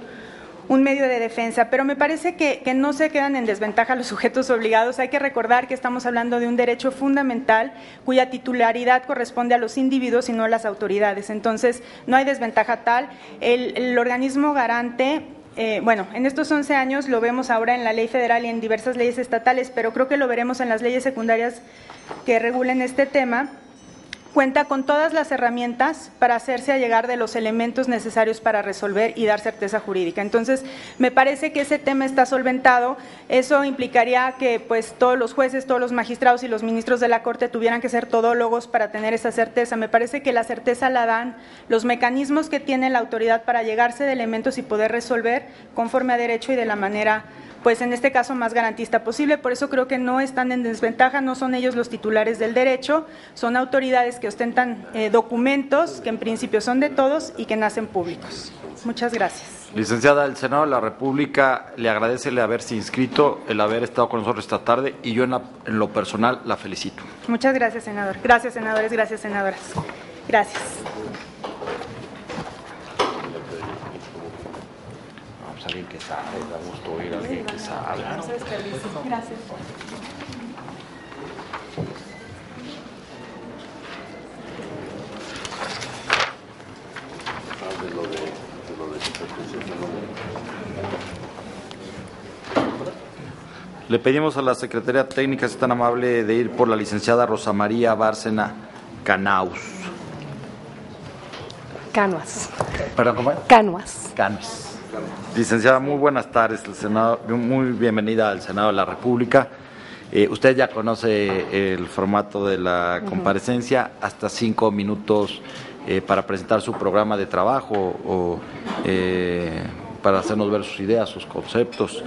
medio de defensa, pero me parece que no se quedan en desventaja los sujetos obligados. Hay que recordar que estamos hablando de un derecho fundamental cuya titularidad corresponde a los individuos y no a las autoridades, entonces no hay desventaja tal. El organismo garante, bueno, en estos 11 años lo vemos ahora en la ley federal y en diversas leyes estatales, pero creo que lo veremos en las leyes secundarias que regulen este tema. Cuenta con todas las herramientas para hacerse allegar de los elementos necesarios para resolver y dar certeza jurídica. Entonces, me parece que ese tema está solventado. Eso implicaría que pues todos los jueces, todos los magistrados y los ministros de la Corte tuvieran que ser todólogos para tener esa certeza. Me parece que la certeza la dan los mecanismos que tiene la autoridad para allegarse de elementos y poder resolver conforme a derecho y de la manera, pues en este caso más garantista posible. Por eso creo que no están en desventaja, no son ellos los titulares del derecho, son autoridades que ostentan documentos que en principio son de todos y que nacen públicos. Muchas gracias. Licenciada, el Senado de la República le agradece el haberse inscrito, el haber estado con nosotros esta tarde y yo en lo personal la felicito. Muchas gracias, senador. Gracias, senadores, gracias, senadoras. Gracias. Alguien que sabe, da gusto oír a alguien que sabe. Gracias. Le pedimos a la Secretaría Técnica, si es tan amable, de ir por la licenciada Rosa María Bárcena Canaus. Canuas. ¿Perdón, cómo es? Canuas. Canuas. Licenciada, muy buenas tardes, muy bienvenida al Senado de la República. Usted ya conoce el formato de la comparecencia, hasta 5 minutos para presentar su programa de trabajo o para hacernos ver sus ideas, sus conceptos.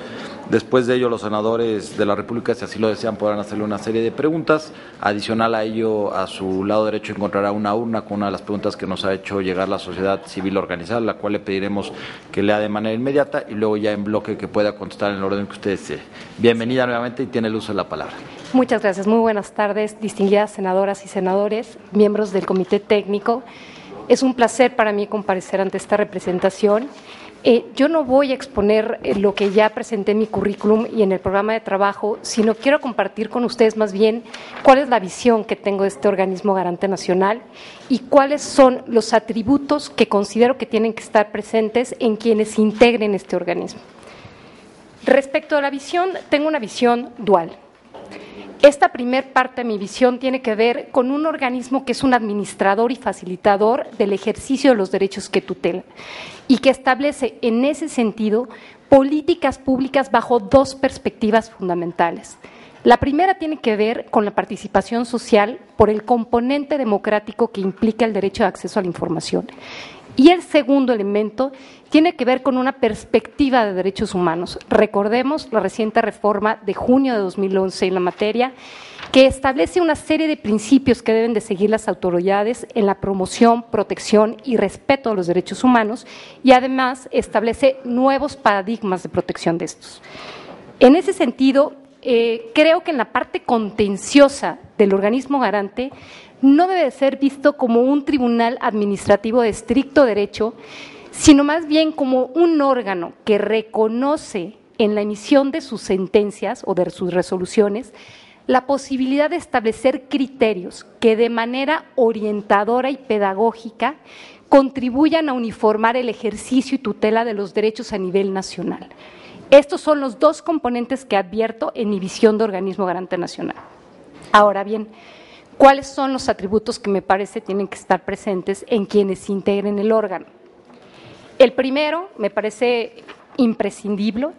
Después de ello, los senadores de la República, si así lo desean, podrán hacerle una serie de preguntas. Adicional a ello, a su lado derecho encontrará una urna con una de las preguntas que nos ha hecho llegar la sociedad civil organizada, la cual le pediremos que lea de manera inmediata y luego ya en bloque que pueda contestar en el orden que usted desee. Bienvenida nuevamente y tiene el uso de la palabra. Muchas gracias. Muy buenas tardes, distinguidas senadoras y senadores, miembros del Comité Técnico. Es un placer para mí comparecer ante esta representación. Yo no voy a exponer lo que ya presenté en mi currículum y en el programa de trabajo, sino quiero compartir con ustedes más bien cuál es la visión que tengo de este organismo garante nacional y cuáles son los atributos que considero que tienen que estar presentes en quienes integren este organismo. Respecto a la visión, tengo una visión dual. Esta primer parte de mi visión tiene que ver con un organismo que es un administrador y facilitador del ejercicio de los derechos que tutela y que establece en ese sentido políticas públicas bajo dos perspectivas fundamentales. La primera tiene que ver con la participación social por el componente democrático que implica el derecho de acceso a la información. Y el segundo elemento tiene que ver con una perspectiva de derechos humanos. Recordemos la reciente reforma de junio de 2011 en la materia, que establece una serie de principios que deben de seguir las autoridades en la promoción, protección y respeto a los derechos humanos y además establece nuevos paradigmas de protección de estos. En ese sentido, creo que en la parte contenciosa del organismo garante no debe ser visto como un tribunal administrativo de estricto derecho, sino más bien como un órgano que reconoce en la emisión de sus sentencias o de sus resoluciones la posibilidad de establecer criterios que de manera orientadora y pedagógica contribuyan a uniformar el ejercicio y tutela de los derechos a nivel nacional. Estos son los dos componentes que advierto en mi visión de organismo garante nacional. Ahora bien, ¿cuáles son los atributos que me parece tienen que estar presentes en quienes integren el órgano? El primero, me parece imprescindible,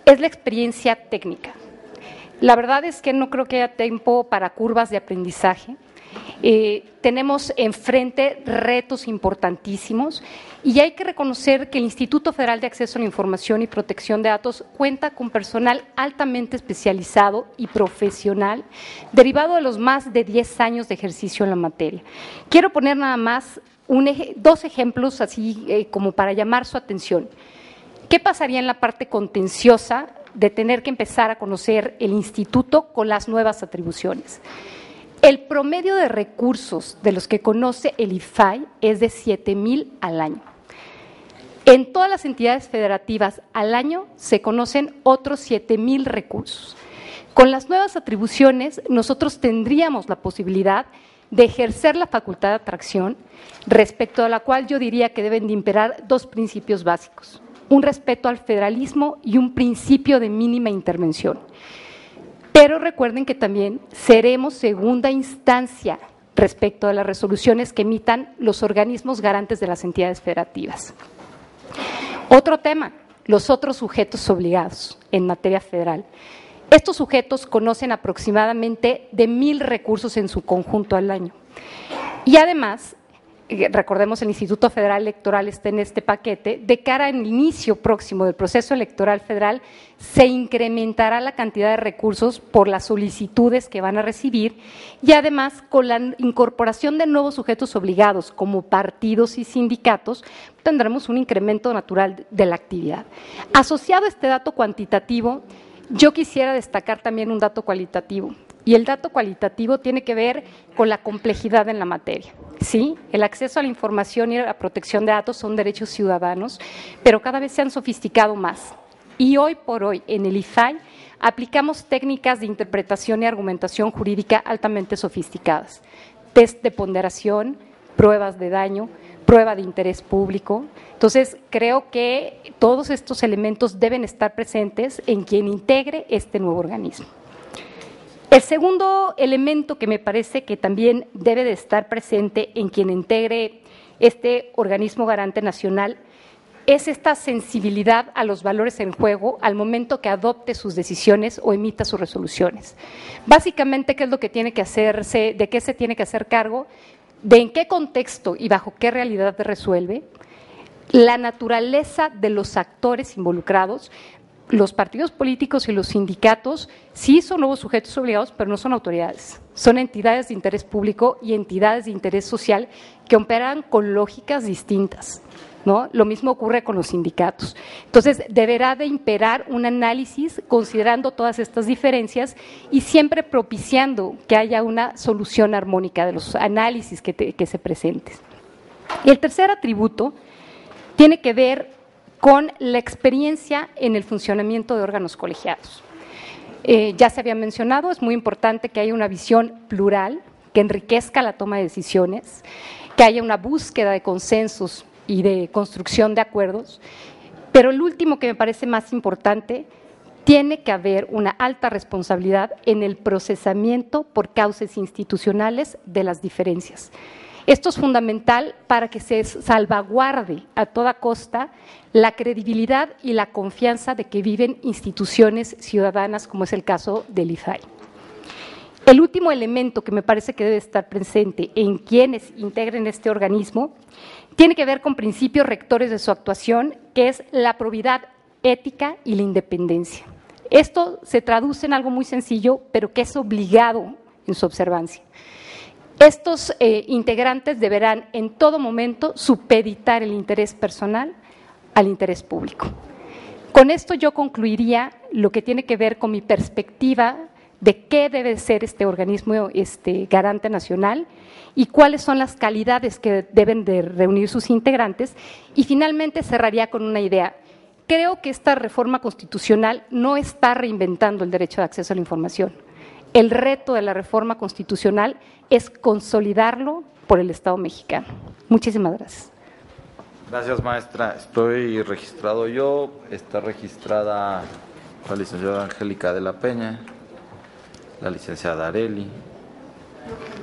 es la experiencia técnica. La verdad es que no creo que haya tiempo para curvas de aprendizaje. Tenemos enfrente retos importantísimos y hay que reconocer que el Instituto Federal de Acceso a la Información y Protección de Datos cuenta con personal altamente especializado y profesional derivado de los más de 10 años de ejercicio en la materia. Quiero poner nada más dos ejemplos así como para llamar su atención. ¿Qué pasaría en la parte contenciosa de tener que empezar a conocer el instituto con las nuevas atribuciones? El promedio de recursos de los que conoce el IFAI es de 7,000 al año. En todas las entidades federativas al año se conocen otros 7,000 recursos. Con las nuevas atribuciones nosotros tendríamos la posibilidad de ejercer la facultad de atracción, respecto a la cual yo diría que deben de imperar dos principios básicos: un respeto al federalismo y un principio de mínima intervención. Pero recuerden que también seremos segunda instancia respecto a las resoluciones que emitan los organismos garantes de las entidades federativas. Otro tema, los otros sujetos obligados en materia federal. Estos sujetos conocen aproximadamente de 1,000 recursos en su conjunto al año. Y además, recordemos, el Instituto Federal Electoral está en este paquete, de cara al inicio próximo del proceso electoral federal, se incrementará la cantidad de recursos por las solicitudes que van a recibir y además con la incorporación de nuevos sujetos obligados como partidos y sindicatos, tendremos un incremento natural de la actividad. Asociado a este dato cuantitativo, yo quisiera destacar también un dato cualitativo. Y el dato cualitativo tiene que ver con la complejidad en la materia. Sí, el acceso a la información y a la protección de datos son derechos ciudadanos, pero cada vez se han sofisticado más. Y hoy por hoy, en el IFAI, aplicamos técnicas de interpretación y argumentación jurídica altamente sofisticadas. Test de ponderación, pruebas de daño, prueba de interés público. Entonces, creo que todos estos elementos deben estar presentes en quien integre este nuevo organismo. El segundo elemento que me parece que también debe de estar presente en quien integre este organismo garante nacional es esta sensibilidad a los valores en juego al momento que adopte sus decisiones o emita sus resoluciones. Básicamente, ¿qué es lo que tiene que hacerse, de qué se tiene que hacer cargo, de en qué contexto y bajo qué realidad resuelve, la naturaleza de los actores involucrados. Los partidos políticos y los sindicatos sí son nuevos sujetos obligados, pero no son autoridades. Son entidades de interés público y entidades de interés social que operan con lógicas distintas, ¿no? Lo mismo ocurre con los sindicatos. Entonces, deberá de imperar un análisis considerando todas estas diferencias y siempre propiciando que haya una solución armónica de los análisis que se presenten. Y el tercer atributo tiene que ver con la experiencia en el funcionamiento de órganos colegiados. Ya se había mencionado, es muy importante que haya una visión plural, que enriquezca la toma de decisiones, que haya una búsqueda de consensos y de construcción de acuerdos, pero el último que me parece más importante, tiene que haber una alta responsabilidad en el procesamiento por causas institucionales de las diferencias. Esto es fundamental para que se salvaguarde a toda costa la credibilidad y la confianza de que viven instituciones ciudadanas, como es el caso del IFAI. El último elemento que me parece que debe estar presente en quienes integren este organismo tiene que ver con principios rectores de su actuación, que es la probidad ética y la independencia. Esto se traduce en algo muy sencillo, pero que es obligado en su observancia. Estos integrantes deberán en todo momento supeditar el interés personal al interés público. Con esto yo concluiría lo que tiene que ver con mi perspectiva de qué debe ser este organismo garante nacional y cuáles son las calidades que deben de reunir sus integrantes. Y finalmente cerraría con una idea. Creo que esta reforma constitucional no está reinventando el derecho de acceso a la información. El reto de la reforma constitucional es consolidarlo por el Estado mexicano. Muchísimas gracias. Gracias, maestra. Estoy registrado yo, está registrada la licenciada Angélica de la Peña, la licenciada Areli,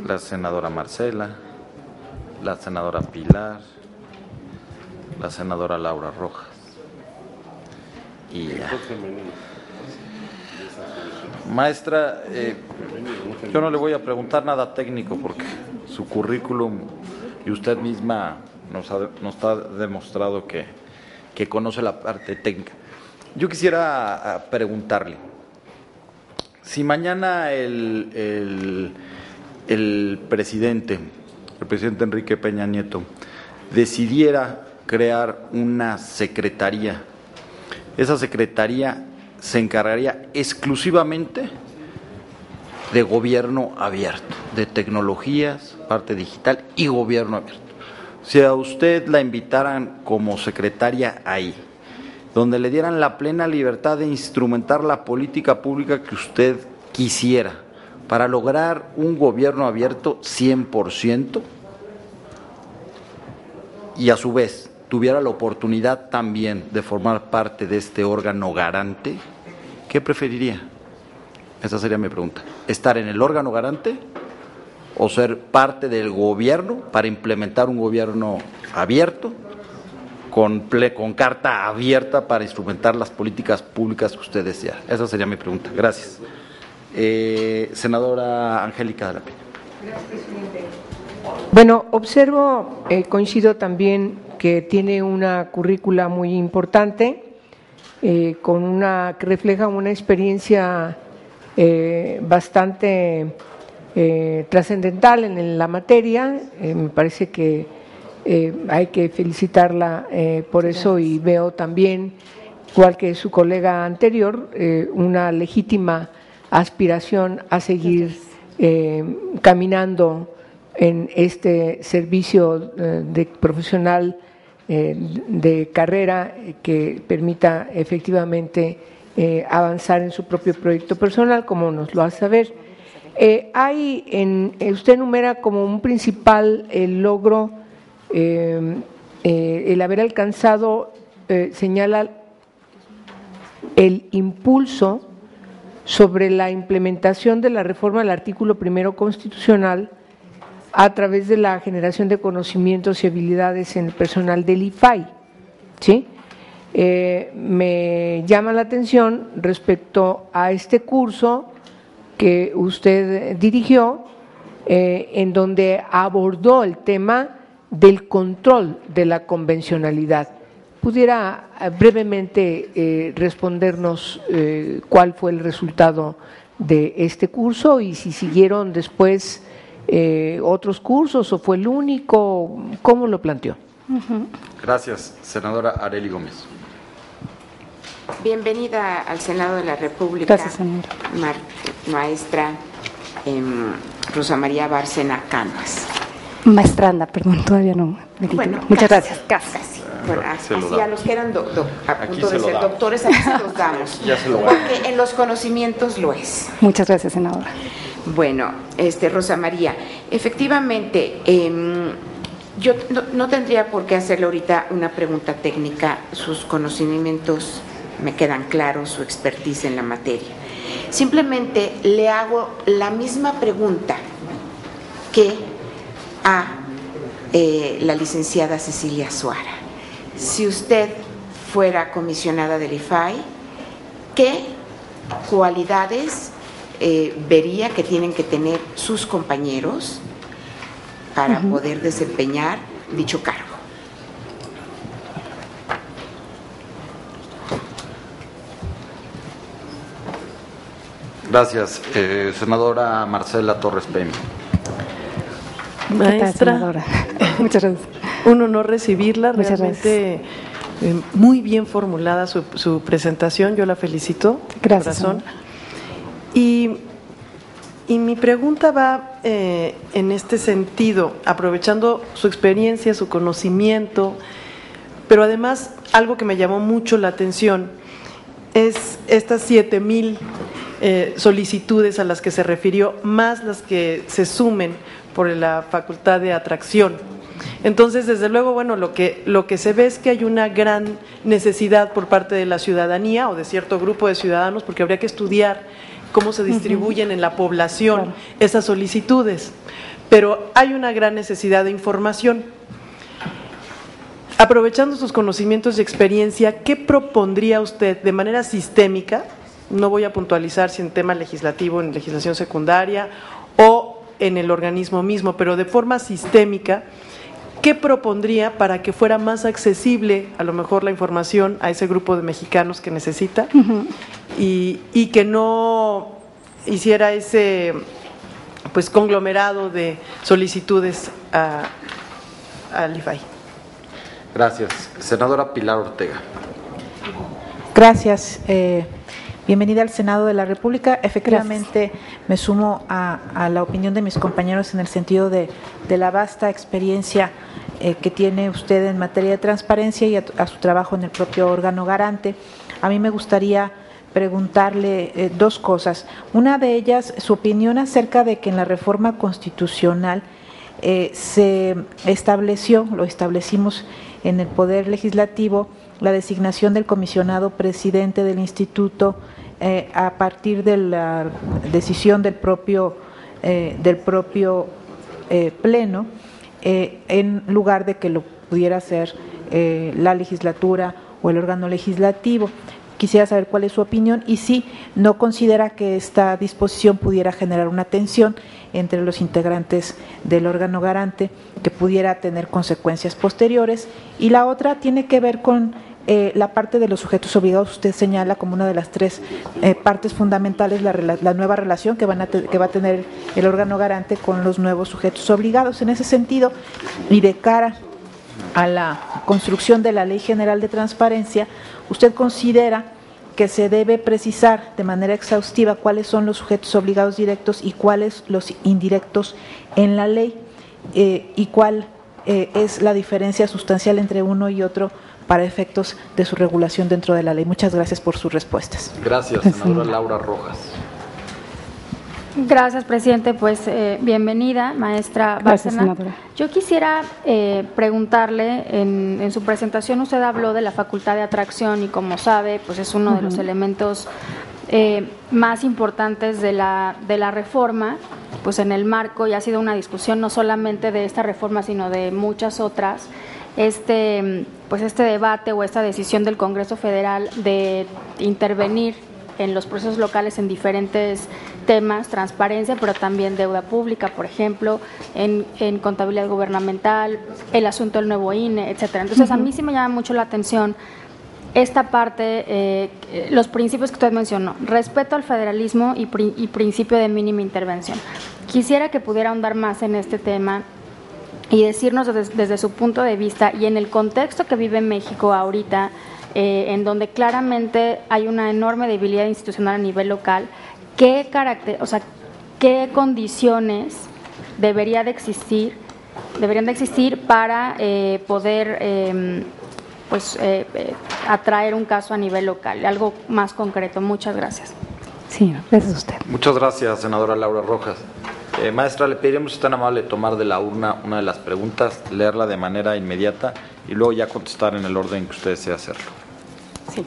la senadora Marcela, la senadora Pilar, la senadora Laura Rojas. Y ya. Maestra, yo no le voy a preguntar nada técnico porque su currículum y usted misma nos ha demostrado que conoce la parte técnica. Yo quisiera preguntarle, si mañana el presidente Enrique Peña Nieto decidiera crear una secretaría, esa secretaría se encargaría exclusivamente de gobierno abierto, de tecnologías, parte digital y gobierno abierto. Si a usted la invitaran como secretaria ahí, donde le dieran la plena libertad de instrumentar la política pública que usted quisiera para lograr un gobierno abierto 100%, y a su vez tuviera la oportunidad también de formar parte de este órgano garante, ¿qué preferiría? Esa sería mi pregunta. ¿Estar en el órgano garante o ser parte del gobierno para implementar un gobierno abierto, con carta abierta para instrumentar las políticas públicas que usted desea? Esa sería mi pregunta. Gracias. Senadora Angélica de la Peña. Gracias, presidente. Bueno, observo, coincido también que tiene una currícula muy importante, que refleja una experiencia bastante trascendental en la materia. Me parece que hay que felicitarla por eso, y veo también, igual que su colega anterior, una legítima aspiración a seguir caminando en este servicio de profesional de carrera que permita efectivamente avanzar en su propio proyecto personal, como nos lo hace saber. Usted enumera como un principal logro el haber alcanzado, señala el impulso sobre la implementación de la reforma del artículo 1 constitucional a través de la generación de conocimientos y habilidades en el personal del IFAI, ¿sí? Me llama la atención respecto a este curso que usted dirigió, en donde abordó el tema del control de la convencionalidad. ¿Pudiera brevemente respondernos cuál fue el resultado de este curso y si siguieron después otros cursos o fue el único? ¿Cómo lo planteó? Gracias, senadora Arely Gómez. Bienvenida al Senado de la República. Gracias, señora. Maestra Rosa María Bárcena Canas. Maestranda, perdón, todavía no. Bueno, muchas casi, gracias. Casi. Bueno, Se lo así a damos. los que eran a Aquí punto se de lo ser damos. doctores, aquí se los damos. Ya se lo damos. Porque en los conocimientos lo es. Muchas gracias, senadora. Bueno, Rosa María, efectivamente, yo no tendría por qué hacerle ahorita una pregunta técnica. Sus conocimientos me quedan claros, su expertise en la materia. Simplemente le hago la misma pregunta que a la licenciada Cecilia Suara. Si usted fuera comisionada del IFAI, ¿qué cualidades vería que tienen que tener sus compañeros para poder desempeñar dicho cargo? Gracias, senadora Marcela Torres Pemi. Maestra, senadora? Muchas gracias. un honor recibirla, Muchas realmente muy bien formulada su presentación, yo la felicito. Gracias, corazón. Y mi pregunta va en este sentido, aprovechando su experiencia, su conocimiento, pero además algo que me llamó mucho la atención es estas 7,000 solicitudes a las que se refirió, más las que se sumen por la facultad de atracción. Entonces, desde luego, bueno, lo que se ve es que hay una gran necesidad por parte de la ciudadanía o de cierto grupo de ciudadanos, porque habría que estudiar cómo se distribuyen en la población esas solicitudes, pero hay una gran necesidad de información. Aprovechando sus conocimientos y experiencia, ¿qué propondría usted de manera sistémica? No voy a puntualizar si en tema legislativo, en legislación secundaria o en el organismo mismo, pero de forma sistémica, ¿qué propondría para que fuera más accesible a lo mejor la información a ese grupo de mexicanos que necesita y que no hiciera ese pues conglomerado de solicitudes al IFAI? Gracias. Senadora Pilar Ortega. Gracias. Bienvenida al Senado de la República. Efectivamente, me sumo a la opinión de mis compañeros en el sentido de la vasta experiencia que tiene usted en materia de transparencia y a su trabajo en el propio órgano garante. A mí me gustaría preguntarle dos cosas. Una de ellas, su opinión acerca de que en la reforma constitucional se lo establecimos en el Poder Legislativo, la designación del comisionado presidente del instituto a partir de la decisión del propio pleno, en lugar de que lo pudiera hacer la legislatura o el órgano legislativo. Quisiera saber cuál es su opinión y si no considera que esta disposición pudiera generar una tensión entre los integrantes del órgano garante que pudiera tener consecuencias posteriores. Y la otra tiene que ver con la parte de los sujetos obligados. Usted señala como una de las tres partes fundamentales la nueva relación que va a tener el órgano garante con los nuevos sujetos obligados. En ese sentido, y de cara a la construcción de la Ley General de Transparencia, ¿usted considera que se debe precisar de manera exhaustiva cuáles son los sujetos obligados directos y cuáles los indirectos en la ley y cuál es la diferencia sustancial entre uno y otro para efectos de su regulación dentro de la ley? Muchas gracias por sus respuestas. Gracias, senadora Laura Rojas. Gracias, presidente. Pues bienvenida, maestra Gracias, Bárcena. senadora. Yo quisiera preguntarle, en su presentación usted habló de la facultad de atracción y como sabe, pues es uno de los elementos más importantes de la reforma, pues en el marco, y ha sido una discusión no solamente de esta reforma, sino de muchas otras, este debate o esta decisión del Congreso Federal de intervenir en los procesos locales en diferentes temas, transparencia, pero también deuda pública, por ejemplo, en contabilidad gubernamental, el asunto del nuevo INE, etcétera. Entonces, a mí sí me llama mucho la atención esta parte, los principios que usted mencionó, respeto al federalismo y principio de mínima intervención. Quisiera que pudiera ahondar más en este tema y decirnos desde su punto de vista y en el contexto que vive México ahorita, en donde claramente hay una enorme debilidad institucional a nivel local, qué condiciones deberían de existir para poder atraer un caso a nivel local, algo más concreto. Muchas gracias. Sí, gracias a usted. Muchas gracias, senadora Laura Rojas. Maestra, le pediremos si es tan amable tomar de la urna una de las preguntas, leerla de manera inmediata y luego ya contestar en el orden que usted desee hacerlo. Sí.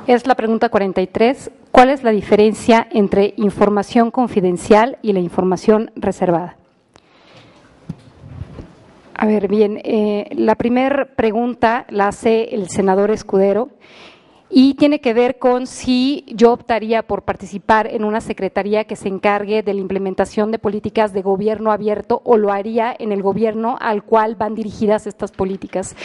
Es la pregunta 43. ¿Cuál es la diferencia entre información confidencial y la información reservada? A ver, bien, la primera pregunta la hace el senador Escudero y tiene que ver con si yo optaría por participar en una secretaría que se encargue de la implementación de políticas de gobierno abierto o lo haría en el gobierno al cual van dirigidas estas políticas.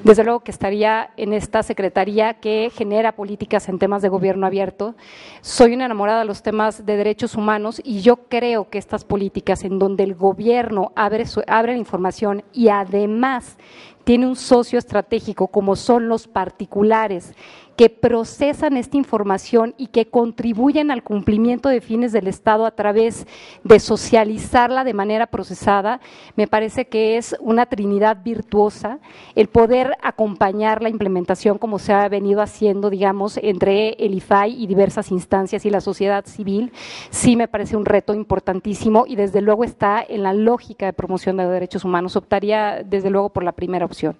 Desde luego que estaría en esta secretaría que genera políticas en temas de gobierno abierto. Soy una enamorada de los temas de derechos humanos y yo creo que estas políticas en donde el gobierno abre la información y además tiene un socio estratégico como son los particulares que procesan esta información y que contribuyen al cumplimiento de fines del Estado a través de socializarla de manera procesada, me parece que es una trinidad virtuosa el poder acompañar la implementación como se ha venido haciendo, digamos, entre el IFAI y diversas instancias y la sociedad civil. Sí me parece un reto importantísimo y desde luego está en la lógica de promoción de derechos humanos. Optaría desde luego por la primera opción.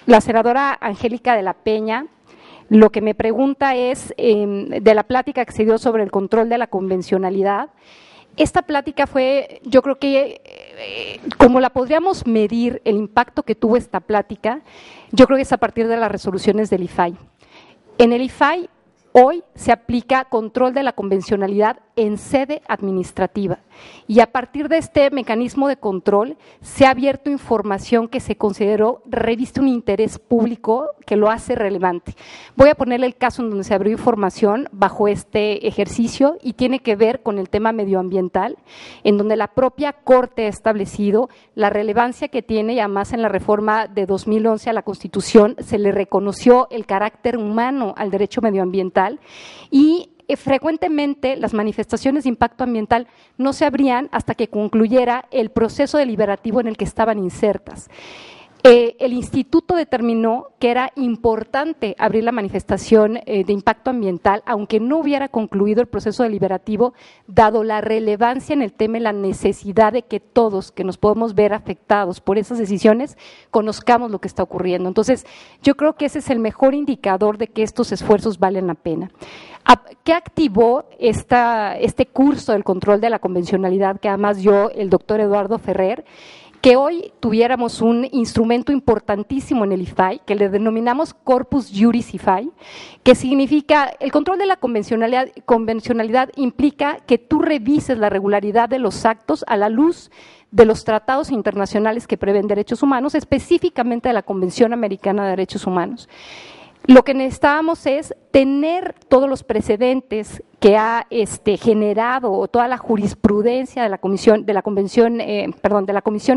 La senadora Angélica de la Peña lo que me pregunta es de la plática que se dio sobre el control de la convencionalidad. Esta plática fue, yo creo que como la podríamos medir el impacto que tuvo esta plática, yo creo que es a partir de las resoluciones del IFAI. En el IFAI hoy se aplica control de la convencionalidad en sede administrativa y a partir de este mecanismo de control se ha abierto información que se consideró reviste un interés público que lo hace relevante. Voy a ponerle el caso en donde se abrió información bajo este ejercicio y tiene que ver con el tema medioambiental, en donde la propia Corte ha establecido la relevancia que tiene y además en la reforma de 2011 a la Constitución se le reconoció el carácter humano al derecho medioambiental y frecuentemente las manifestaciones de impacto ambiental no se abrían hasta que concluyera el proceso deliberativo en el que estaban insertas. El instituto determinó que era importante abrir la manifestación de impacto ambiental, aunque no hubiera concluido el proceso deliberativo, dado la relevancia en el tema y la necesidad de que todos que nos podemos ver afectados por esas decisiones conozcamos lo que está ocurriendo. Entonces, yo creo que ese es el mejor indicador de que estos esfuerzos valen la pena. ¿Qué activó este curso del control de la convencionalidad que además dio el doctor Eduardo Ferrer? Que hoy tuviéramos un instrumento importantísimo en el IFAI, que le denominamos Corpus Juris IFAI, que significa, el control de la convencionalidad implica que tú revises la regularidad de los actos a la luz de los tratados internacionales que prevén derechos humanos, específicamente de la Convención Americana de Derechos Humanos. Lo que necesitábamos es tener todos los precedentes que ha generado o toda la jurisprudencia de la Comisión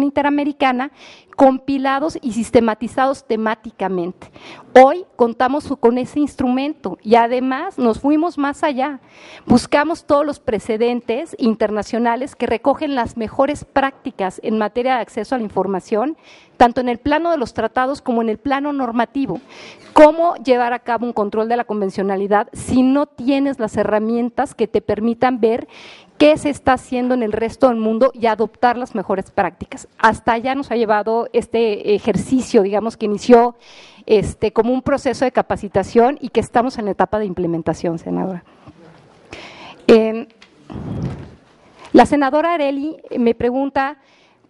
Interamericana compilados y sistematizados temáticamente. Hoy contamos con ese instrumento y además nos fuimos más allá. Buscamos todos los precedentes internacionales que recogen las mejores prácticas en materia de acceso a la información, tanto en el plano de los tratados como en el plano normativo. ¿Cómo llevar a cabo un control de la convencionalidad si no tienes las herramientas que te permitan ver qué se está haciendo en el resto del mundo y adoptar las mejores prácticas? Hasta allá nos ha llevado este ejercicio, digamos, que inició como un proceso de capacitación y que estamos en la etapa de implementación, senadora. La senadora Areli me pregunta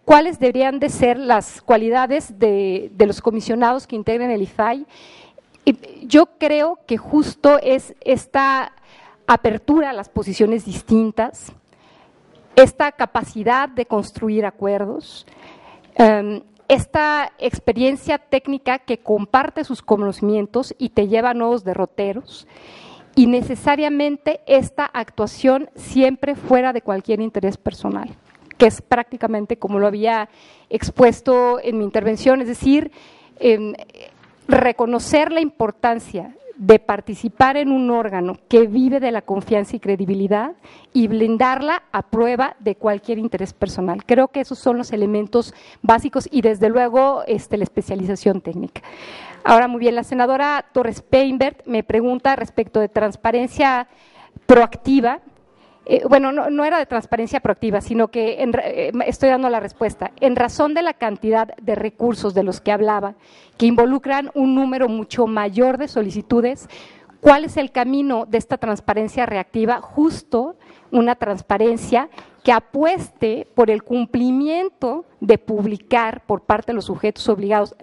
cuáles deberían de ser las cualidades de los comisionados que integren el IFAI. Yo creo que justo es esta apertura a las posiciones distintas, esta capacidad de construir acuerdos, esta experiencia técnica que comparte sus conocimientos y te lleva a nuevos derroteros, y necesariamente esta actuación siempre fuera de cualquier interés personal, que es prácticamente como lo había expuesto en mi intervención, es decir, reconocer la importancia de participar en un órgano que vive de la confianza y credibilidad y blindarla a prueba de cualquier interés personal. Creo que esos son los elementos básicos y desde luego la especialización técnica. Ahora, muy bien, la senadora Torres Peinbert me pregunta respecto de transparencia proactiva. Bueno, no era de transparencia proactiva, sino que estoy dando la respuesta. En razón de la cantidad de recursos de los que hablaba, que involucran un número mucho mayor de solicitudes, ¿cuál es el camino de esta transparencia reactiva? Justo una transparencia que apueste por el cumplimiento de publicar por parte de los sujetos obligados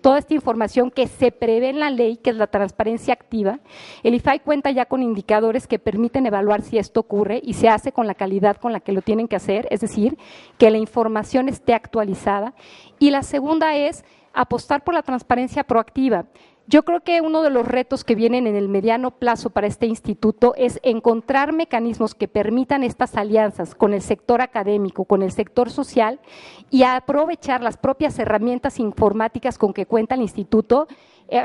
toda esta información que se prevé en la ley, que es la transparencia activa. El IFAI cuenta ya con indicadores que permiten evaluar si esto ocurre y se hace con la calidad con la que lo tienen que hacer, es decir, que la información esté actualizada. Y la segunda es apostar por la transparencia proactiva. Yo creo que uno de los retos que vienen en el mediano plazo para este instituto es encontrar mecanismos que permitan estas alianzas con el sector académico, con el sector social y aprovechar las propias herramientas informáticas con que cuenta el instituto.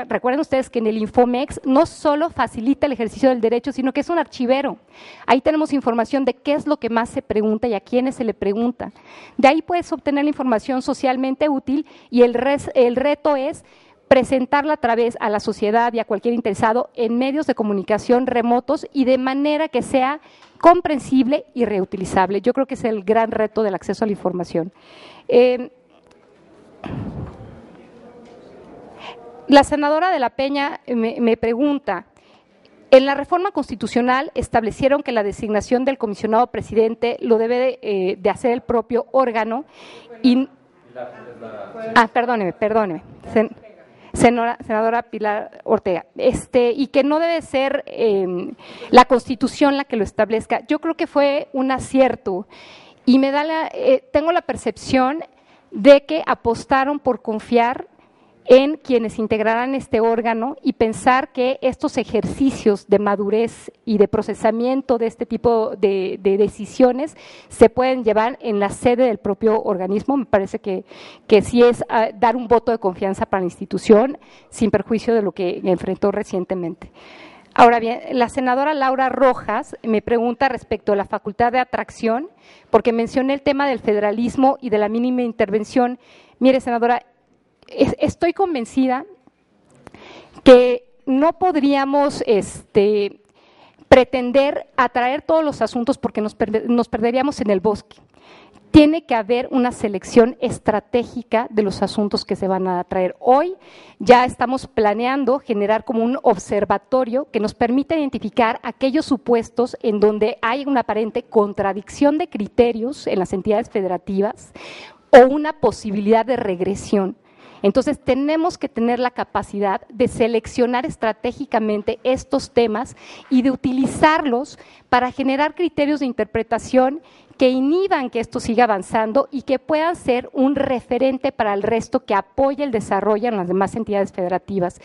Recuerden ustedes que en el Infomex no solo facilita el ejercicio del derecho, sino que es un archivero. Ahí tenemos información de qué es lo que más se pregunta y a quiénes se le pregunta. De ahí puedes obtener la información socialmente útil y el reto es presentarla a la sociedad y a cualquier interesado en medios de comunicación remotos y de manera que sea comprensible y reutilizable. Yo creo que es el gran reto del acceso a la información. La senadora de la Peña me pregunta, en la reforma constitucional establecieron que la designación del comisionado presidente lo debe de hacer el propio órgano y… perdóneme. Senadora Pilar Ortega, y que no debe ser la Constitución la que lo establezca. Yo creo que fue un acierto y tengo la percepción de que apostaron por confiar en quienes integrarán este órgano y pensar que estos ejercicios de madurez y de procesamiento de este tipo de decisiones se pueden llevar en la sede del propio organismo. Me parece que sí es dar un voto de confianza para la institución sin perjuicio de lo que enfrentó recientemente. Ahora bien, la senadora Laura Rojas me pregunta respecto a la facultad de atracción, porque mencioné el tema del federalismo y de la mínima intervención. Mire, senadora, estoy convencida que no podríamos pretender atraer todos los asuntos porque nos perderíamos en el bosque. Tiene que haber una selección estratégica de los asuntos que se van a traer. Hoy ya estamos planeando generar como un observatorio que nos permita identificar aquellos supuestos en donde hay una aparente contradicción de criterios en las entidades federativas o una posibilidad de regresión. Entonces, tenemos que tener la capacidad de seleccionar estratégicamente estos temas y de utilizarlos para generar criterios de interpretación que inhiban que esto siga avanzando y que puedan ser un referente para el resto que apoye el desarrollo en las demás entidades federativas.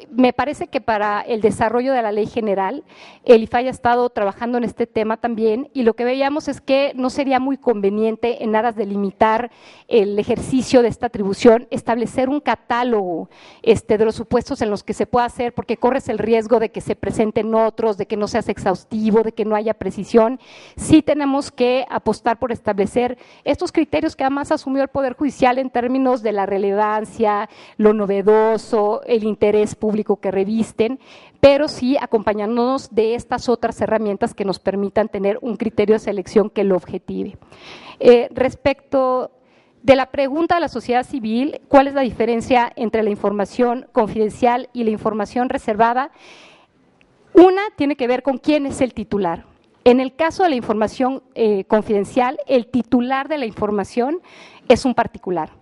Me parece que para el desarrollo de la ley general, el IFAI ha estado trabajando en este tema también y lo que veíamos es que no sería muy conveniente en aras de limitar el ejercicio de esta atribución, establecer un catálogo de los supuestos en los que se pueda hacer, porque corres el riesgo de que se presenten otros, de que no seas exhaustivo, de que no haya precisión. Sí tenemos que apostar por establecer estos criterios que además asumió el Poder Judicial en términos de la relevancia, lo novedoso, el interés público que revisten, pero sí acompañándonos de estas otras herramientas que nos permitan tener un criterio de selección que lo objetive. Respecto de la pregunta de la sociedad civil, ¿cuál es la diferencia entre la información confidencial y la información reservada? Una tiene que ver con quién es el titular. En el caso de la información confidencial, el titular de la información es un particular.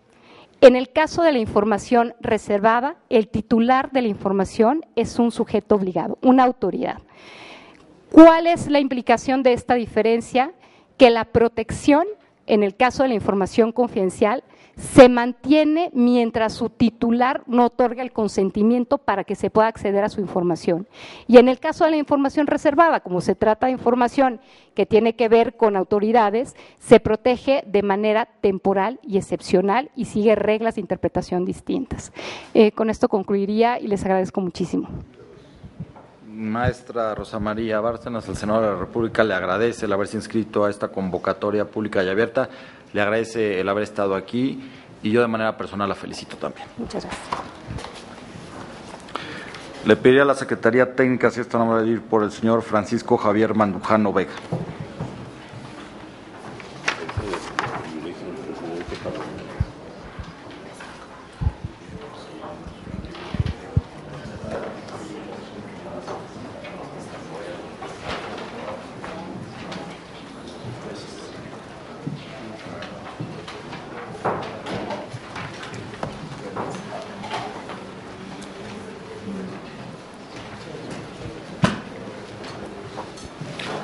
En el caso de la información reservada, el titular de la información es un sujeto obligado, una autoridad. ¿Cuál es la implicación de esta diferencia? Que la protección, en el caso de la información confidencial, se mantiene mientras su titular no otorga el consentimiento para que se pueda acceder a su información. Y en el caso de la información reservada, como se trata de información que tiene que ver con autoridades, se protege de manera temporal y excepcional y sigue reglas de interpretación distintas. Con esto concluiría y les agradezco muchísimo. Maestra Rosa María Bárcenas, el senador de la República le agradece el haberse inscrito a esta convocatoria pública y abierta, le agradece el haber estado aquí y yo de manera personal la felicito también. Muchas gracias. Le pediría a la Secretaría Técnica si esta nombre de ir por el señor Francisco Javier Mandujano Vega.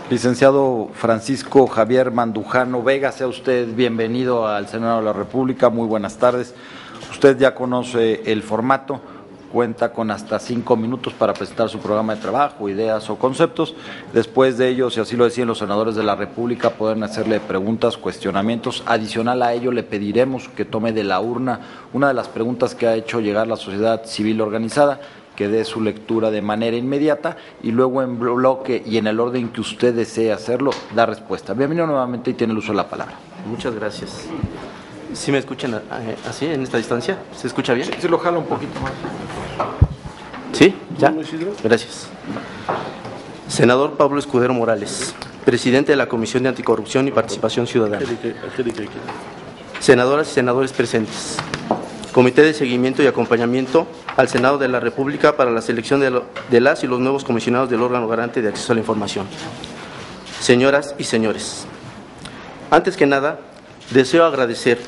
Licenciado Francisco Javier Mandujano Vega, sea usted bienvenido al Senado de la República. Muy buenas tardes. Usted ya conoce el formato, cuenta con hasta 5 minutos para presentar su programa de trabajo, ideas o conceptos. Después de ello, si así lo deciden los senadores de la República, pueden hacerle preguntas, cuestionamientos. Adicional a ello, le pediremos que tome de la urna una de las preguntas que ha hecho llegar la sociedad civil organizada, que dé su lectura de manera inmediata y luego en bloque y en el orden que usted desee hacerlo, da respuesta. Bienvenido nuevamente y tiene el uso de la palabra. Muchas gracias. ¿Sí me escuchan así, en esta distancia? ¿Se escucha bien? Sí, lo jalo un poquito más. ¿Sí? ¿Ya? Gracias. Senador Pablo Escudero Morales, presidente de la Comisión de Anticorrupción y Participación Ciudadana. Senadoras y senadores presentes. Comité de Seguimiento y Acompañamiento al Senado de la República para la selección de las y los nuevos comisionados del órgano garante de acceso a la información. Señoras y señores, antes que nada, deseo agradecer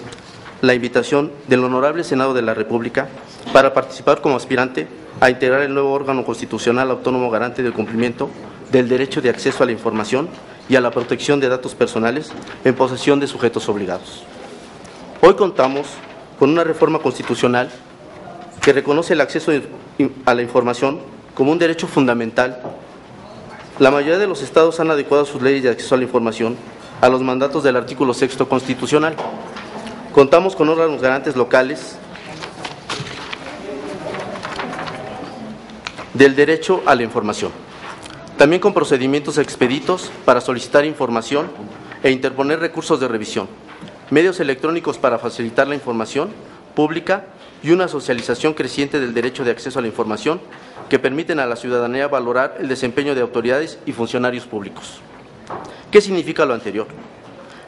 la invitación del Honorable Senado de la República para participar como aspirante a integrar el nuevo órgano constitucional autónomo garante del cumplimiento del derecho de acceso a la información y a la protección de datos personales en posesión de sujetos obligados. Hoy contamos con una reforma constitucional que reconoce el acceso a la información como un derecho fundamental. La mayoría de los estados han adecuado sus leyes de acceso a la información a los mandatos del artículo 6º constitucional. Contamos con órganos garantes locales del derecho a la información, también con procedimientos expeditos para solicitar información e interponer recursos de revisión, medios electrónicos para facilitar la información pública y una socialización creciente del derecho de acceso a la información que permiten a la ciudadanía valorar el desempeño de autoridades y funcionarios públicos. ¿Qué significa lo anterior?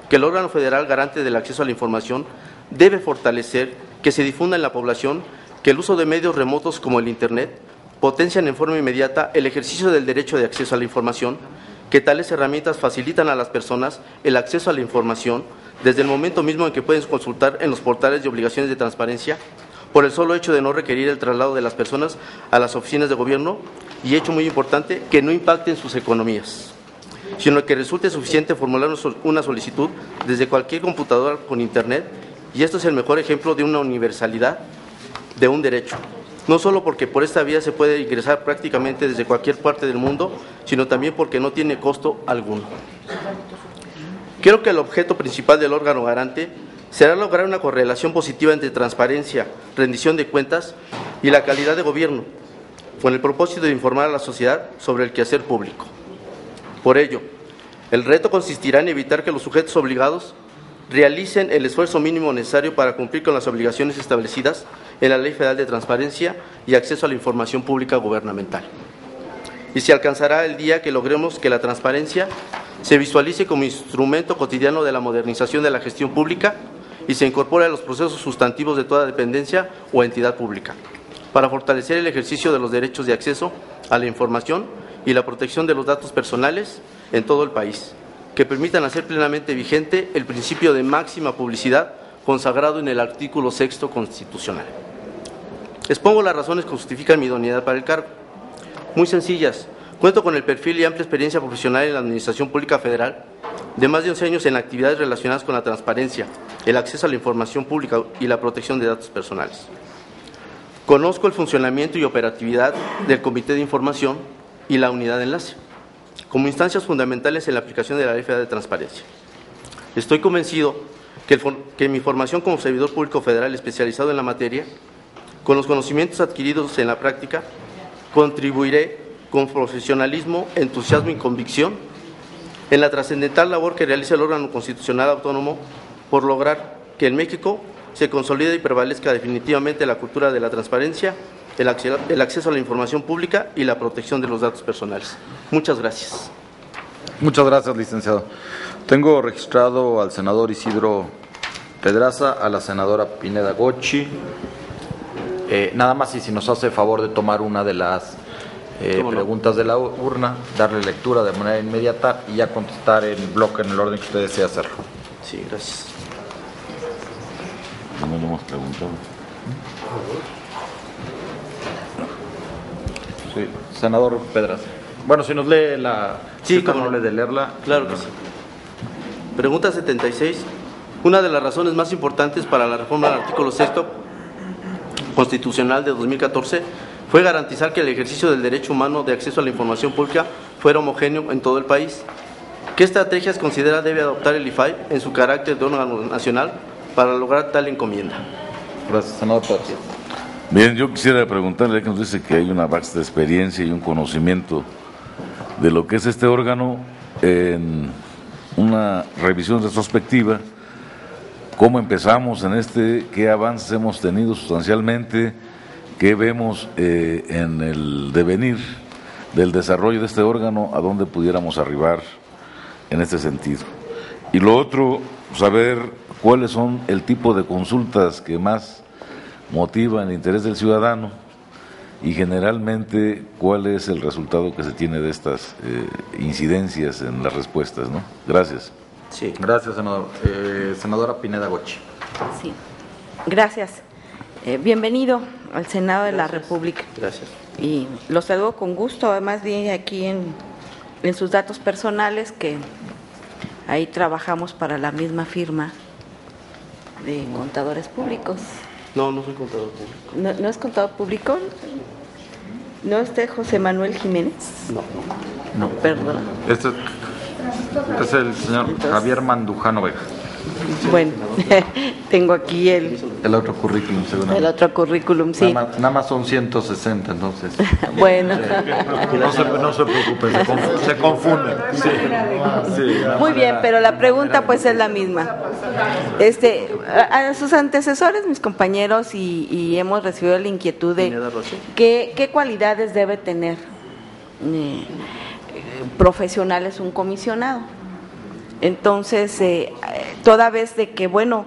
Que el órgano federal garante del acceso a la información debe fortalecer que se difunda en la población que el uso de medios remotos como el Internet potencian en forma inmediata el ejercicio del derecho de acceso a la información, que tales herramientas facilitan a las personas el acceso a la información desde el momento mismo en que pueden consultar en los portales de obligaciones de transparencia, por el solo hecho de no requerir el traslado de las personas a las oficinas de gobierno y, hecho muy importante, que no impacten sus economías, sino que resulte suficiente formular una solicitud desde cualquier computadora con Internet, y esto es el mejor ejemplo de una universalidad de un derecho, no solo porque por esta vía se puede ingresar prácticamente desde cualquier parte del mundo, sino también porque no tiene costo alguno. Creo que el objeto principal del órgano garante será lograr una correlación positiva entre transparencia, rendición de cuentas y la calidad de gobierno, con el propósito de informar a la sociedad sobre el quehacer público. Por ello, el reto consistirá en evitar que los sujetos obligados realicen el esfuerzo mínimo necesario para cumplir con las obligaciones establecidas en la Ley Federal de Transparencia y Acceso a la Información Pública Gubernamental. Y se alcanzará el día que logremos que la transparencia se visualice como instrumento cotidiano de la modernización de la gestión pública y se incorpore a los procesos sustantivos de toda dependencia o entidad pública, para fortalecer el ejercicio de los derechos de acceso a la información y la protección de los datos personales en todo el país, que permitan hacer plenamente vigente el principio de máxima publicidad consagrado en el artículo 6º constitucional. Expongo las razones que justifican mi idoneidad para el cargo. Muy sencillas, Cuento con el perfil y amplia experiencia profesional en la Administración Pública Federal, de más de 11 años en actividades relacionadas con la transparencia, el acceso a la información pública y la protección de datos personales. Conozco el funcionamiento y operatividad del Comité de Información y la Unidad de Enlace, como instancias fundamentales en la aplicación de la Ley Federal de Transparencia. Estoy convencido que mi formación como servidor público federal especializado en la materia, con los conocimientos adquiridos en la práctica, contribuiré con profesionalismo, entusiasmo y convicción en la trascendental labor que realiza el órgano constitucional autónomo por lograr que en México se consolide y prevalezca definitivamente la cultura de la transparencia, el acceso a la información pública y la protección de los datos personales. Muchas gracias. Muchas gracias, licenciado. Tengo registrado al senador Isidro Pedraza, a la senadora Pineda Gochi. Nada más, y si nos hace favor de tomar una de las preguntas de la urna, darle lectura de manera inmediata y ya contestar en bloque en el orden que usted desea hacerlo. Sí, gracias. No me lo hemos preguntado. Sí, senador Pedraza. Bueno, si nos lee la... Sí, si como no le de leerla. Claro que sí. Pregunta 76. Una de las razones más importantes para la reforma del artículo 6 constitucional de 2014 fue garantizar que el ejercicio del derecho humano de acceso a la información pública fuera homogéneo en todo el país. ¿Qué estrategias considera debe adoptar el IFAI en su carácter de órgano nacional para lograr tal encomienda? Gracias, senador Pedraza. Bien, yo quisiera preguntarle, que nos dice que hay una vasta experiencia y un conocimiento de lo que es este órgano, en una revisión retrospectiva, cómo empezamos en qué avances hemos tenido sustancialmente, qué vemos en el devenir del desarrollo de este órgano, a dónde pudiéramos arribar en este sentido. Y lo otro, saber cuáles son el tipo de consultas que más motivan el interés del ciudadano y generalmente cuál es el resultado que se tiene de estas incidencias en las respuestas, ¿no? Gracias. Sí. Gracias, senador. Senadora Pineda Gochi. Sí, gracias. Bienvenido al Senado de la República. Gracias. Y lo saludo con gusto, además vi aquí en sus datos personales que ahí trabajamos para la misma firma de contadores públicos. No, no soy contador público. ¿No es contador público? ¿No es de José Manuel Jiménez? No. Perdón. Este es el señor Javier Mandujano Vega. Bueno, tengo aquí el otro currículum, según el otro currículum, sí. Nada más son 160, entonces. Bueno. No se preocupe, se confunden. Sí. Sí, muy bien, pero la pregunta pues es la misma. A sus antecesores, mis compañeros, y hemos recibido la inquietud de qué cualidades debe tener profesionales un comisionado. Entonces, toda vez de que, bueno,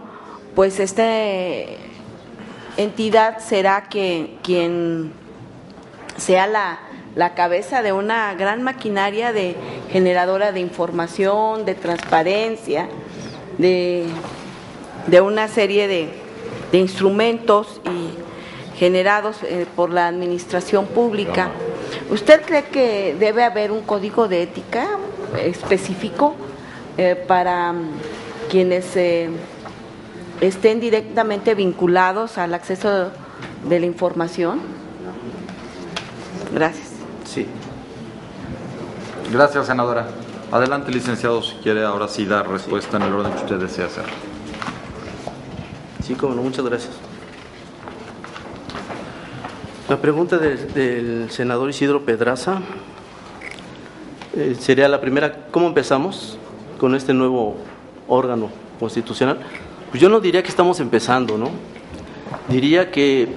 pues esta entidad será quien sea la cabeza de una gran maquinaria de generadora de información, de transparencia, de una serie de instrumentos y generados por la administración pública. ¿Usted cree que debe haber un código de ética específico para quienes estén directamente vinculados al acceso de la información? Gracias. Sí. Gracias, senadora. Adelante, licenciado, si quiere ahora sí dar respuesta en el orden que usted desea hacer. Sí, cómo no, muchas gracias. La pregunta del senador Isidro Pedraza sería la primera: ¿cómo empezamos con este nuevo órgano constitucional? Pues yo no diría que estamos empezando, ¿no? Diría que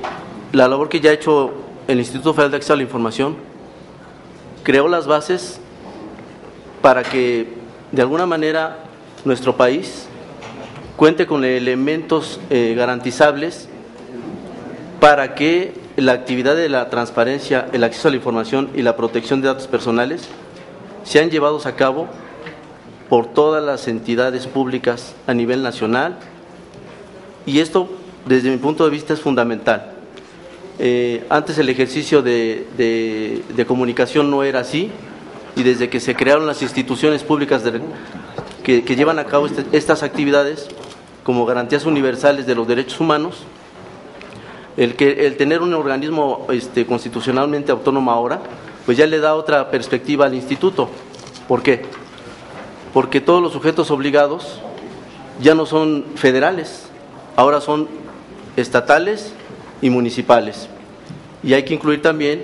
la labor que ya ha hecho el Instituto Federal de Acceso a la Información creó las bases para que de alguna manera nuestro país cuente con elementos garantizables para que la actividad de la transparencia, el acceso a la información y la protección de datos personales sean llevados a cabo por todas las entidades públicas a nivel nacional, y esto desde mi punto de vista es fundamental. Antes el ejercicio de comunicación no era así, y desde que se crearon las instituciones públicas que llevan a cabo estas actividades como garantías universales de los derechos humanos, el tener un organismo constitucionalmente autónomo ahora, pues ya le da otra perspectiva al instituto. ¿Por qué? Porque todos los sujetos obligados ya no son federales, ahora son estatales y municipales. Y hay que incluir también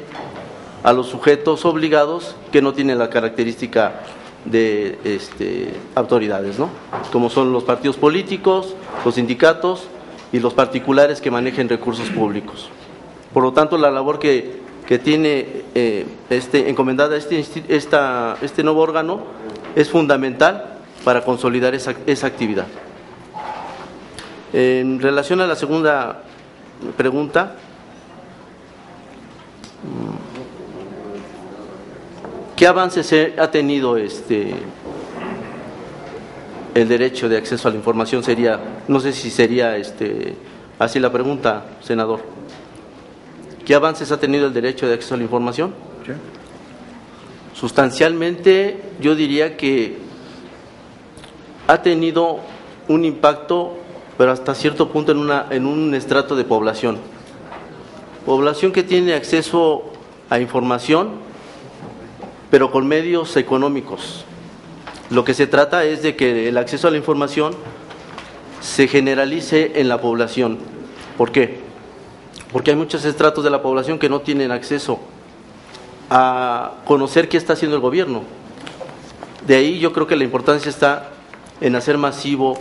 a los sujetos obligados que no tienen la característica de autoridades, ¿no? Como son los partidos políticos, los sindicatos y los particulares que manejen recursos públicos. Por lo tanto, la labor que tiene encomendada este nuevo órgano es fundamental para consolidar esa actividad. En relación a la segunda pregunta, ¿qué avances ha tenido el derecho de acceso a la información? No sé si sería así la pregunta, senador. ¿Qué avances ha tenido el derecho de acceso a la información? Sí. Sustancialmente, yo diría que ha tenido un impacto, pero hasta cierto punto en un estrato de población. Población que tiene acceso a información, pero con medios económicos. Lo que se trata es de que el acceso a la información se generalice en la población. ¿Por qué? Porque hay muchos estratos de la población que no tienen acceso a conocer qué está haciendo el gobierno. De ahí yo creo que la importancia está en hacer masivo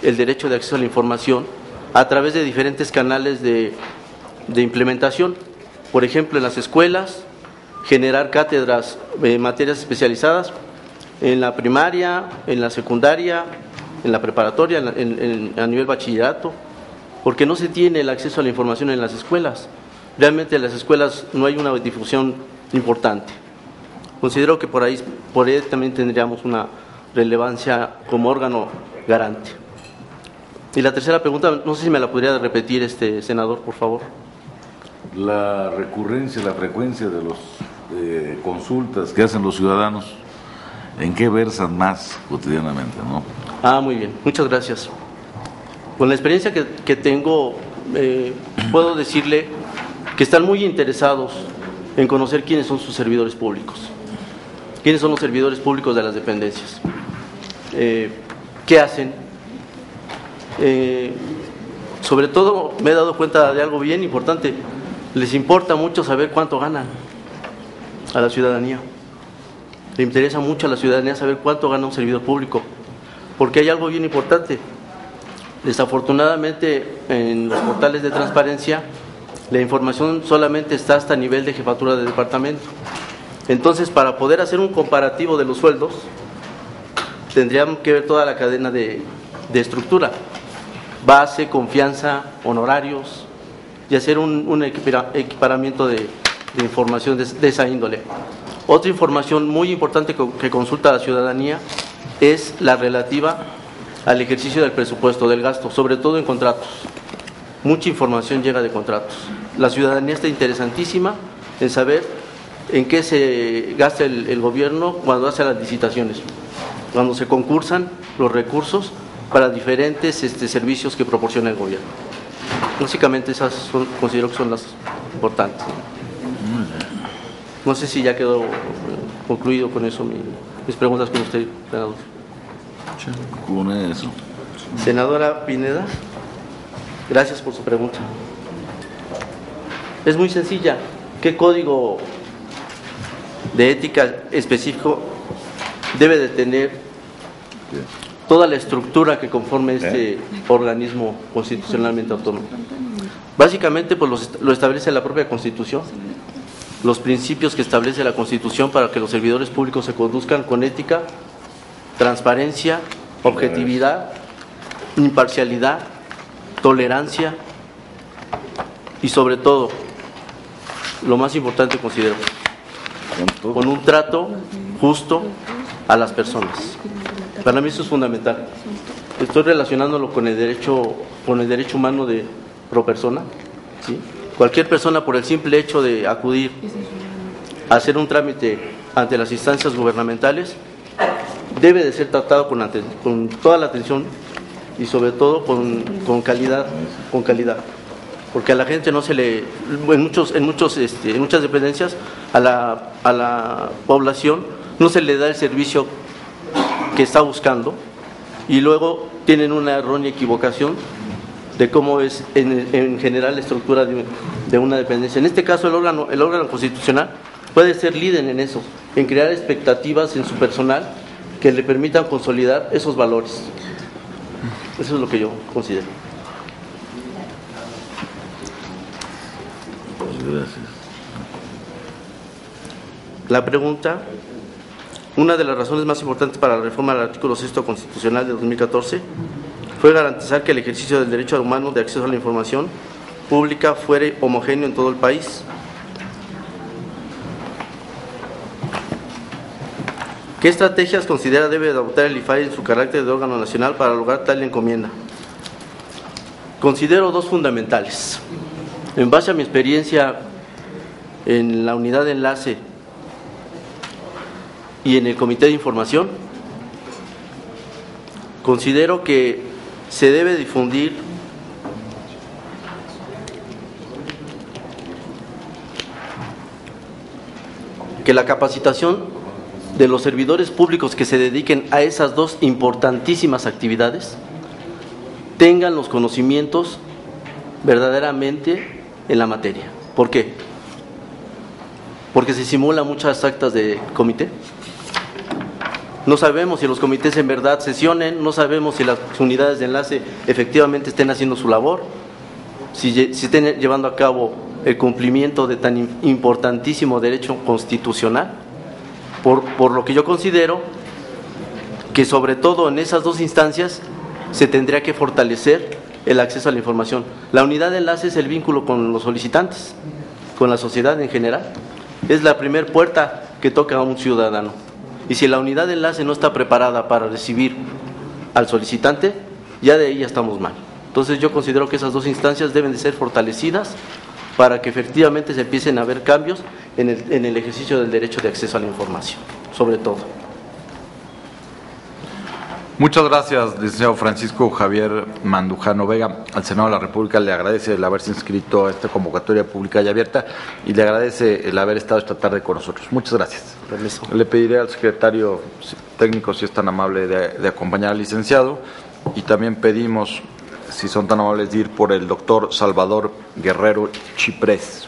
el derecho de acceso a la información a través de diferentes canales de implementación. Por ejemplo, en las escuelas, generar cátedras en materias especializadas en la primaria, en la secundaria, en la preparatoria, a nivel bachillerato, porque no se tiene el acceso a la información en las escuelas. Realmente en las escuelas no hay una difusión importante. Considero que por ahí también tendríamos una relevancia como órgano garante. Y la tercera pregunta, no sé si me la podría repetir, senador, por favor. La recurrencia, la frecuencia de los consultas que hacen los ciudadanos, ¿en qué versan más cotidianamente, no? Muy bien, muchas gracias. Con la experiencia que tengo, puedo decirle que están muy interesados en conocer quiénes son sus servidores públicos, quiénes son los servidores públicos de las dependencias, qué hacen. Sobre todo me he dado cuenta de algo bien importante, les importa mucho saber cuánto ganan a la ciudadanía. Le interesa mucho a la ciudadanía saber cuánto gana un servidor público, porque hay algo bien importante. Desafortunadamente, en los portales de transparencia, la información solamente está hasta nivel de jefatura de departamento. Entonces, para poder hacer un comparativo de los sueldos, tendríamos que ver toda la cadena de estructura, base, confianza, honorarios, y hacer un equiparamiento de información de esa índole. Otra información muy importante que consulta la ciudadanía es la relativa al ejercicio del presupuesto, del gasto, sobre todo en contratos. Mucha información llega de contratos. La ciudadanía está interesantísima en saber en qué se gasta el gobierno cuando hace las licitaciones, cuando se concursan los recursos para diferentes servicios que proporciona el gobierno. Básicamente esas considero que son las importantes. No sé si ya quedó concluido con eso mis preguntas con usted, senador. Con eso. Senadora Pineda, gracias por su pregunta. Es muy sencilla. ¿Qué código de ética específico debe de tener toda la estructura que conforme este organismo constitucionalmente autónomo? Básicamente, pues lo establece la propia Constitución, los principios que establece la Constitución para que los servidores públicos se conduzcan con ética, transparencia, objetividad, imparcialidad, tolerancia y sobre todo, lo más importante considero, con un trato justo a las personas. Para mí eso es fundamental. Estoy relacionándolo con el derecho humano de pro persona, ¿sí? Cualquier persona, por el simple hecho de acudir a hacer un trámite ante las instancias gubernamentales, debe de ser tratado con toda la atención y sobre todo con calidad, porque a la gente no se le, en muchas dependencias, a la población no se le da el servicio que está buscando, y luego tienen una errónea equivocación de cómo es en general la estructura de una dependencia. En este caso, el órgano constitucional puede ser líder en eso, en crear expectativas en su personal que le permitan consolidar esos valores. Eso es lo que yo considero. Gracias. La pregunta: una de las razones más importantes para la reforma del artículo 6º constitucional de 2014 fue garantizar que el ejercicio del derecho humano de acceso a la información pública fuere homogéneo en todo el país. ¿Qué estrategias considera debe adoptar el IFAI en su carácter de órgano nacional para lograr tal encomienda? Considero dos fundamentales. En base a mi experiencia en la unidad de enlace y en el comité de información, considero que se debe difundir que la capacitación de los servidores públicos que se dediquen a esas dos importantísimas actividades tengan los conocimientos verdaderamente en la materia. ¿Por qué? Porque se simulan muchas actas de comité. No sabemos si los comités en verdad sesionen, no sabemos si las unidades de enlace efectivamente estén haciendo su labor, si estén llevando a cabo el cumplimiento de tan importantísimo derecho constitucional. Por lo que yo considero que sobre todo en esas dos instancias se tendría que fortalecer el acceso a la información. La unidad de enlace es el vínculo con los solicitantes, con la sociedad en general. Es la primer puerta que toca a un ciudadano. Y si la unidad de enlace no está preparada para recibir al solicitante, ya de ahí ya estamos mal. Entonces yo considero que esas dos instancias deben de ser fortalecidas para que efectivamente se empiecen a ver cambios en el ejercicio del derecho de acceso a la información, sobre todo. Muchas gracias, licenciado Francisco Javier Mandujano Vega. Al Senado de la República le agradece el haberse inscrito a esta convocatoria pública y abierta y le agradece el haber estado esta tarde con nosotros. Muchas gracias. Permiso. Le pediré al secretario técnico si es tan amable de acompañar al licenciado, y también pedimos, si son tan amables, de ir por el doctor Salvador Guerrero Chiprés.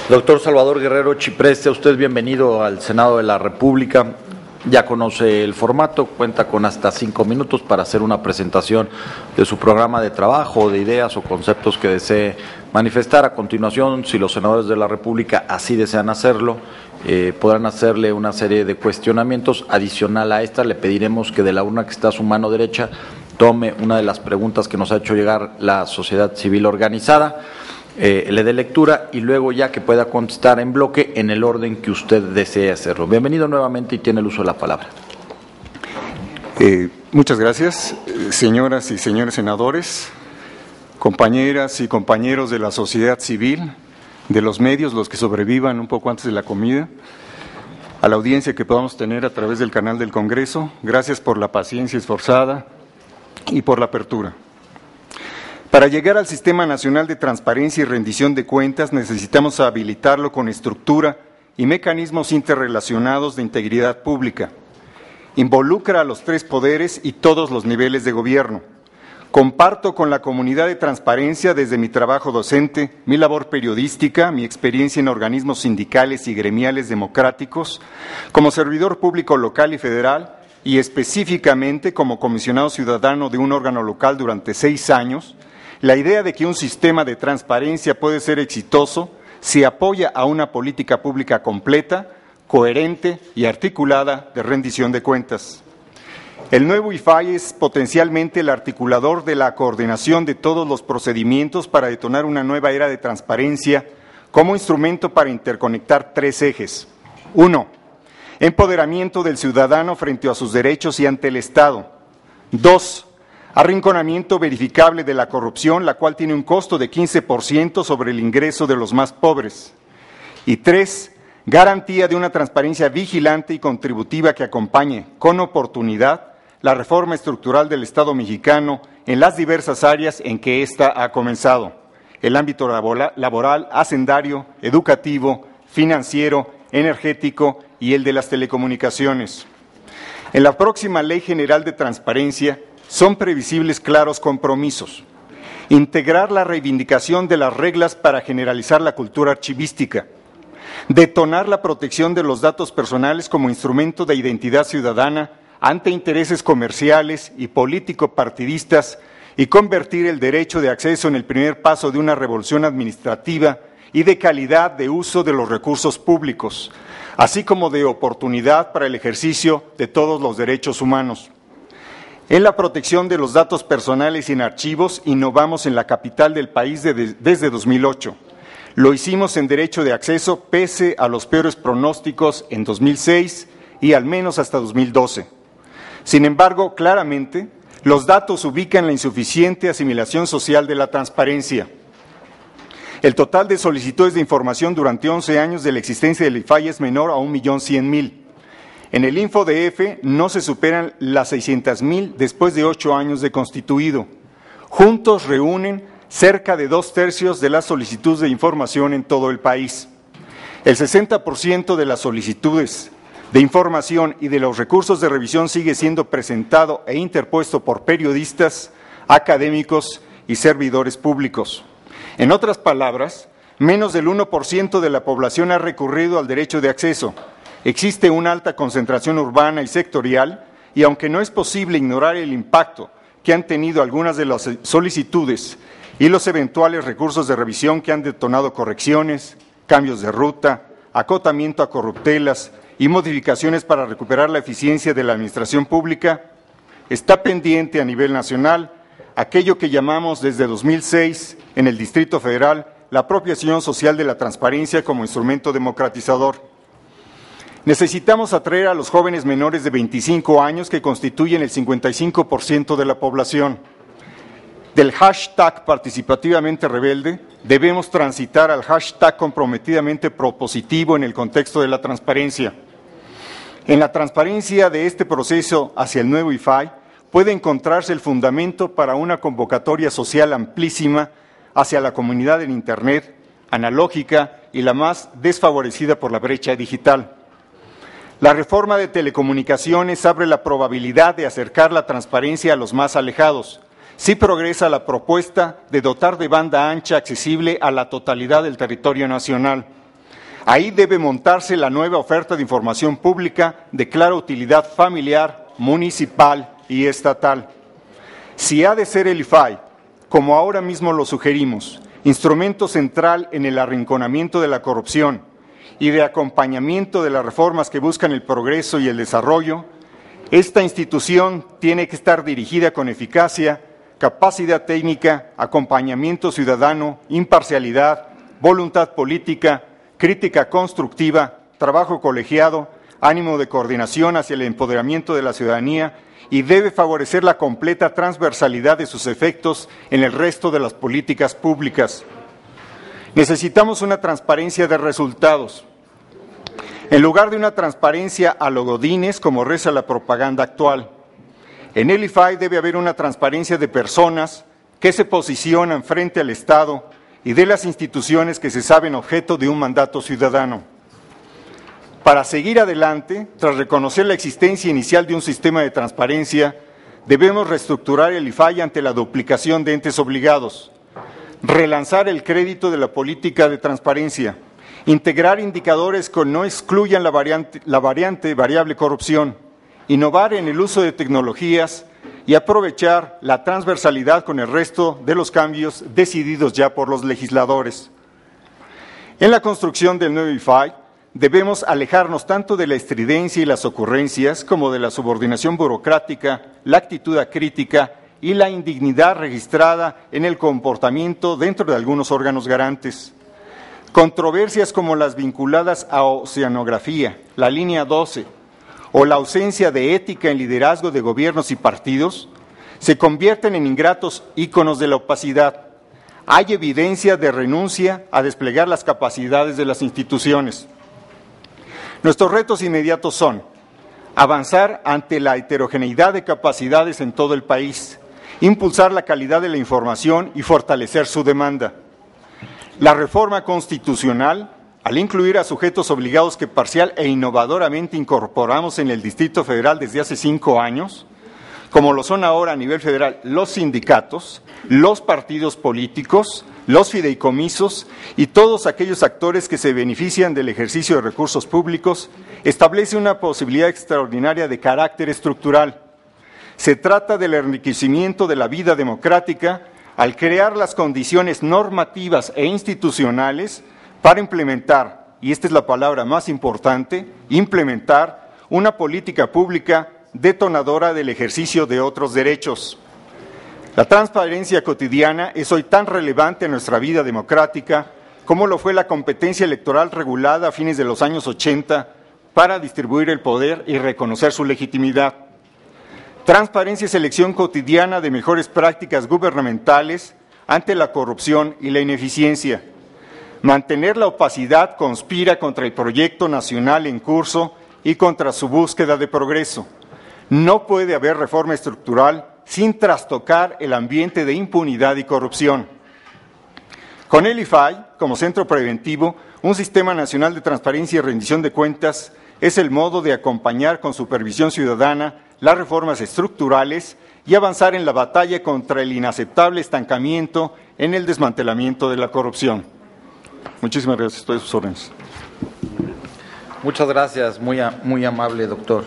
Doctor Salvador Guerrero Chiprés, sea usted bienvenido al Senado de la República. Ya conoce el formato, cuenta con hasta 5 minutos para hacer una presentación de su programa de trabajo, de ideas o conceptos que desee manifestar. A continuación, si los senadores de la República así desean hacerlo, podrán hacerle una serie de cuestionamientos. Adicional a esta, le pediremos que de la urna que está a su mano derecha tome una de las preguntas que nos ha hecho llegar la sociedad civil organizada, le dé lectura y luego ya que pueda contestar en bloque en el orden que usted desee hacerlo. Bienvenido nuevamente y tiene el uso de la palabra. Muchas gracias, señoras y señores senadores, compañeras y compañeros de la sociedad civil, de los medios, los que sobrevivan un poco antes de la comida, a la audiencia que podamos tener a través del canal del Congreso. Gracias por la paciencia esforzada y por la apertura. Para llegar al Sistema Nacional de Transparencia y Rendición de Cuentas necesitamos habilitarlo con estructura y mecanismos interrelacionados de integridad pública. Involucra a los 3 poderes y todos los niveles de gobierno. Comparto con la comunidad de transparencia desde mi trabajo docente, mi labor periodística, mi experiencia en organismos sindicales y gremiales democráticos, como servidor público local y federal y específicamente como comisionado ciudadano de un órgano local durante 6 años, la idea de que un sistema de transparencia puede ser exitoso si apoya a una política pública completa, coherente y articulada de rendición de cuentas. El nuevo IFAI es potencialmente el articulador de la coordinación de todos los procedimientos para detonar una nueva era de transparencia como instrumento para interconectar 3 ejes. 1. Empoderamiento del ciudadano frente a sus derechos y ante el Estado. 2. Arrinconamiento verificable de la corrupción, la cual tiene un costo de 15% sobre el ingreso de los más pobres. Y 3. Garantía de una transparencia vigilante y contributiva que acompañe con oportunidad la reforma estructural del Estado mexicano en las diversas áreas en que ésta ha comenzado: el ámbito laboral, hacendario, educativo, financiero, energético y el de las telecomunicaciones. En la próxima Ley General de Transparencia son previsibles claros compromisos: integrar la reivindicación de las reglas para generalizar la cultura archivística, detonar la protección de los datos personales como instrumento de identidad ciudadana ante intereses comerciales y político-partidistas y convertir el derecho de acceso en el primer paso de una revolución administrativa y de calidad de uso de los recursos públicos, así como de oportunidad para el ejercicio de todos los derechos humanos. En la protección de los datos personales y en archivos, innovamos en la capital del país desde 2008. Lo hicimos en derecho de acceso pese a los peores pronósticos en 2006 y al menos hasta 2012. Sin embargo, claramente, los datos ubican la insuficiente asimilación social de la transparencia. El total de solicitudes de información durante 11 años de la existencia del IFAI es menor a 1.100.000. En el InfoDF no se superan las 600.000 después de 8 años de constituido. Juntos reúnen cerca de 2/3 de las solicitudes de información en todo el país. El 60% de las solicitudes de información y de los recursos de revisión sigue siendo presentado e interpuesto por periodistas, académicos y servidores públicos. En otras palabras, menos del 1% de la población ha recurrido al derecho de acceso. Existe una alta concentración urbana y sectorial, y aunque no es posible ignorar el impacto que han tenido algunas de las solicitudes y los eventuales recursos de revisión que han detonado correcciones, cambios de ruta, acotamiento a corruptelas y modificaciones para recuperar la eficiencia de la administración pública, está pendiente a nivel nacional aquello que llamamos desde 2006 en el Distrito Federal la apropiación social de la transparencia como instrumento democratizador. Necesitamos atraer a los jóvenes menores de 25 años que constituyen el 55% de la población. Del hashtag participativamente rebelde debemos transitar al hashtag comprometidamente propositivo en el contexto de la transparencia. En la transparencia de este proceso hacia el nuevo IFAI puede encontrarse el fundamento para una convocatoria social amplísima hacia la comunidad en Internet, analógica y la más desfavorecida por la brecha digital. La reforma de telecomunicaciones abre la probabilidad de acercar la transparencia a los más alejados. Sí progresa la propuesta de dotar de banda ancha accesible a la totalidad del territorio nacional. Ahí debe montarse la nueva oferta de información pública de clara utilidad familiar, municipal y estatal. Si ha de ser el IFAI, como ahora mismo lo sugerimos, instrumento central en el arrinconamiento de la corrupción y de acompañamiento de las reformas que buscan el progreso y el desarrollo, esta institución tiene que estar dirigida con eficacia, capacidad técnica, acompañamiento ciudadano, imparcialidad, voluntad política, crítica constructiva, trabajo colegiado, ánimo de coordinación hacia el empoderamiento de la ciudadanía y debe favorecer la completa transversalidad de sus efectos en el resto de las políticas públicas. Necesitamos una transparencia de resultados, en lugar de una transparencia a lo godines como reza la propaganda actual. En el IFAI debe haber una transparencia de personas que se posicionan frente al Estado y de las instituciones que se saben objeto de un mandato ciudadano. Para seguir adelante, tras reconocer la existencia inicial de un sistema de transparencia, debemos reestructurar el IFAI ante la duplicación de entes obligados, relanzar el crédito de la política de transparencia, integrar indicadores que no excluyan la variable corrupción, innovar en el uso de tecnologías y aprovechar la transversalidad con el resto de los cambios decididos ya por los legisladores. En la construcción del nuevo IFAI, debemos alejarnos tanto de la estridencia y las ocurrencias como de la subordinación burocrática, la actitud acrítica y la indignidad registrada en el comportamiento dentro de algunos órganos garantes. Controversias como las vinculadas a oceanografía, la línea 12, o la ausencia de ética en liderazgo de gobiernos y partidos, se convierten en ingratos íconos de la opacidad. Hay evidencia de renuncia a desplegar las capacidades de las instituciones. Nuestros retos inmediatos son avanzar ante la heterogeneidad de capacidades en todo el país, impulsar la calidad de la información y fortalecer su demanda. La reforma constitucional, al incluir a sujetos obligados que parcial e innovadoramente incorporamos en el Distrito Federal desde hace 5 años, como lo son ahora a nivel federal los sindicatos, los partidos políticos, los fideicomisos y todos aquellos actores que se benefician del ejercicio de recursos públicos, establece una posibilidad extraordinaria de carácter estructural. Se trata del enriquecimiento de la vida democrática al crear las condiciones normativas e institucionales para implementar, y esta es la palabra más importante, implementar una política pública detonadora del ejercicio de otros derechos. La transparencia cotidiana es hoy tan relevante en nuestra vida democrática como lo fue la competencia electoral regulada a fines de los años 80 para distribuir el poder y reconocer su legitimidad. Transparencia es elección cotidiana de mejores prácticas gubernamentales ante la corrupción y la ineficiencia. Mantener la opacidad conspira contra el proyecto nacional en curso y contra su búsqueda de progreso. No puede haber reforma estructural sin trastocar el ambiente de impunidad y corrupción. Con el IFAI, como centro preventivo, un sistema nacional de transparencia y rendición de cuentas es el modo de acompañar con supervisión ciudadana las reformas estructurales y avanzar en la batalla contra el inaceptable estancamiento en el desmantelamiento de la corrupción. Muchísimas gracias. Estoy a sus órdenes. Muchas gracias, muy amable, doctor.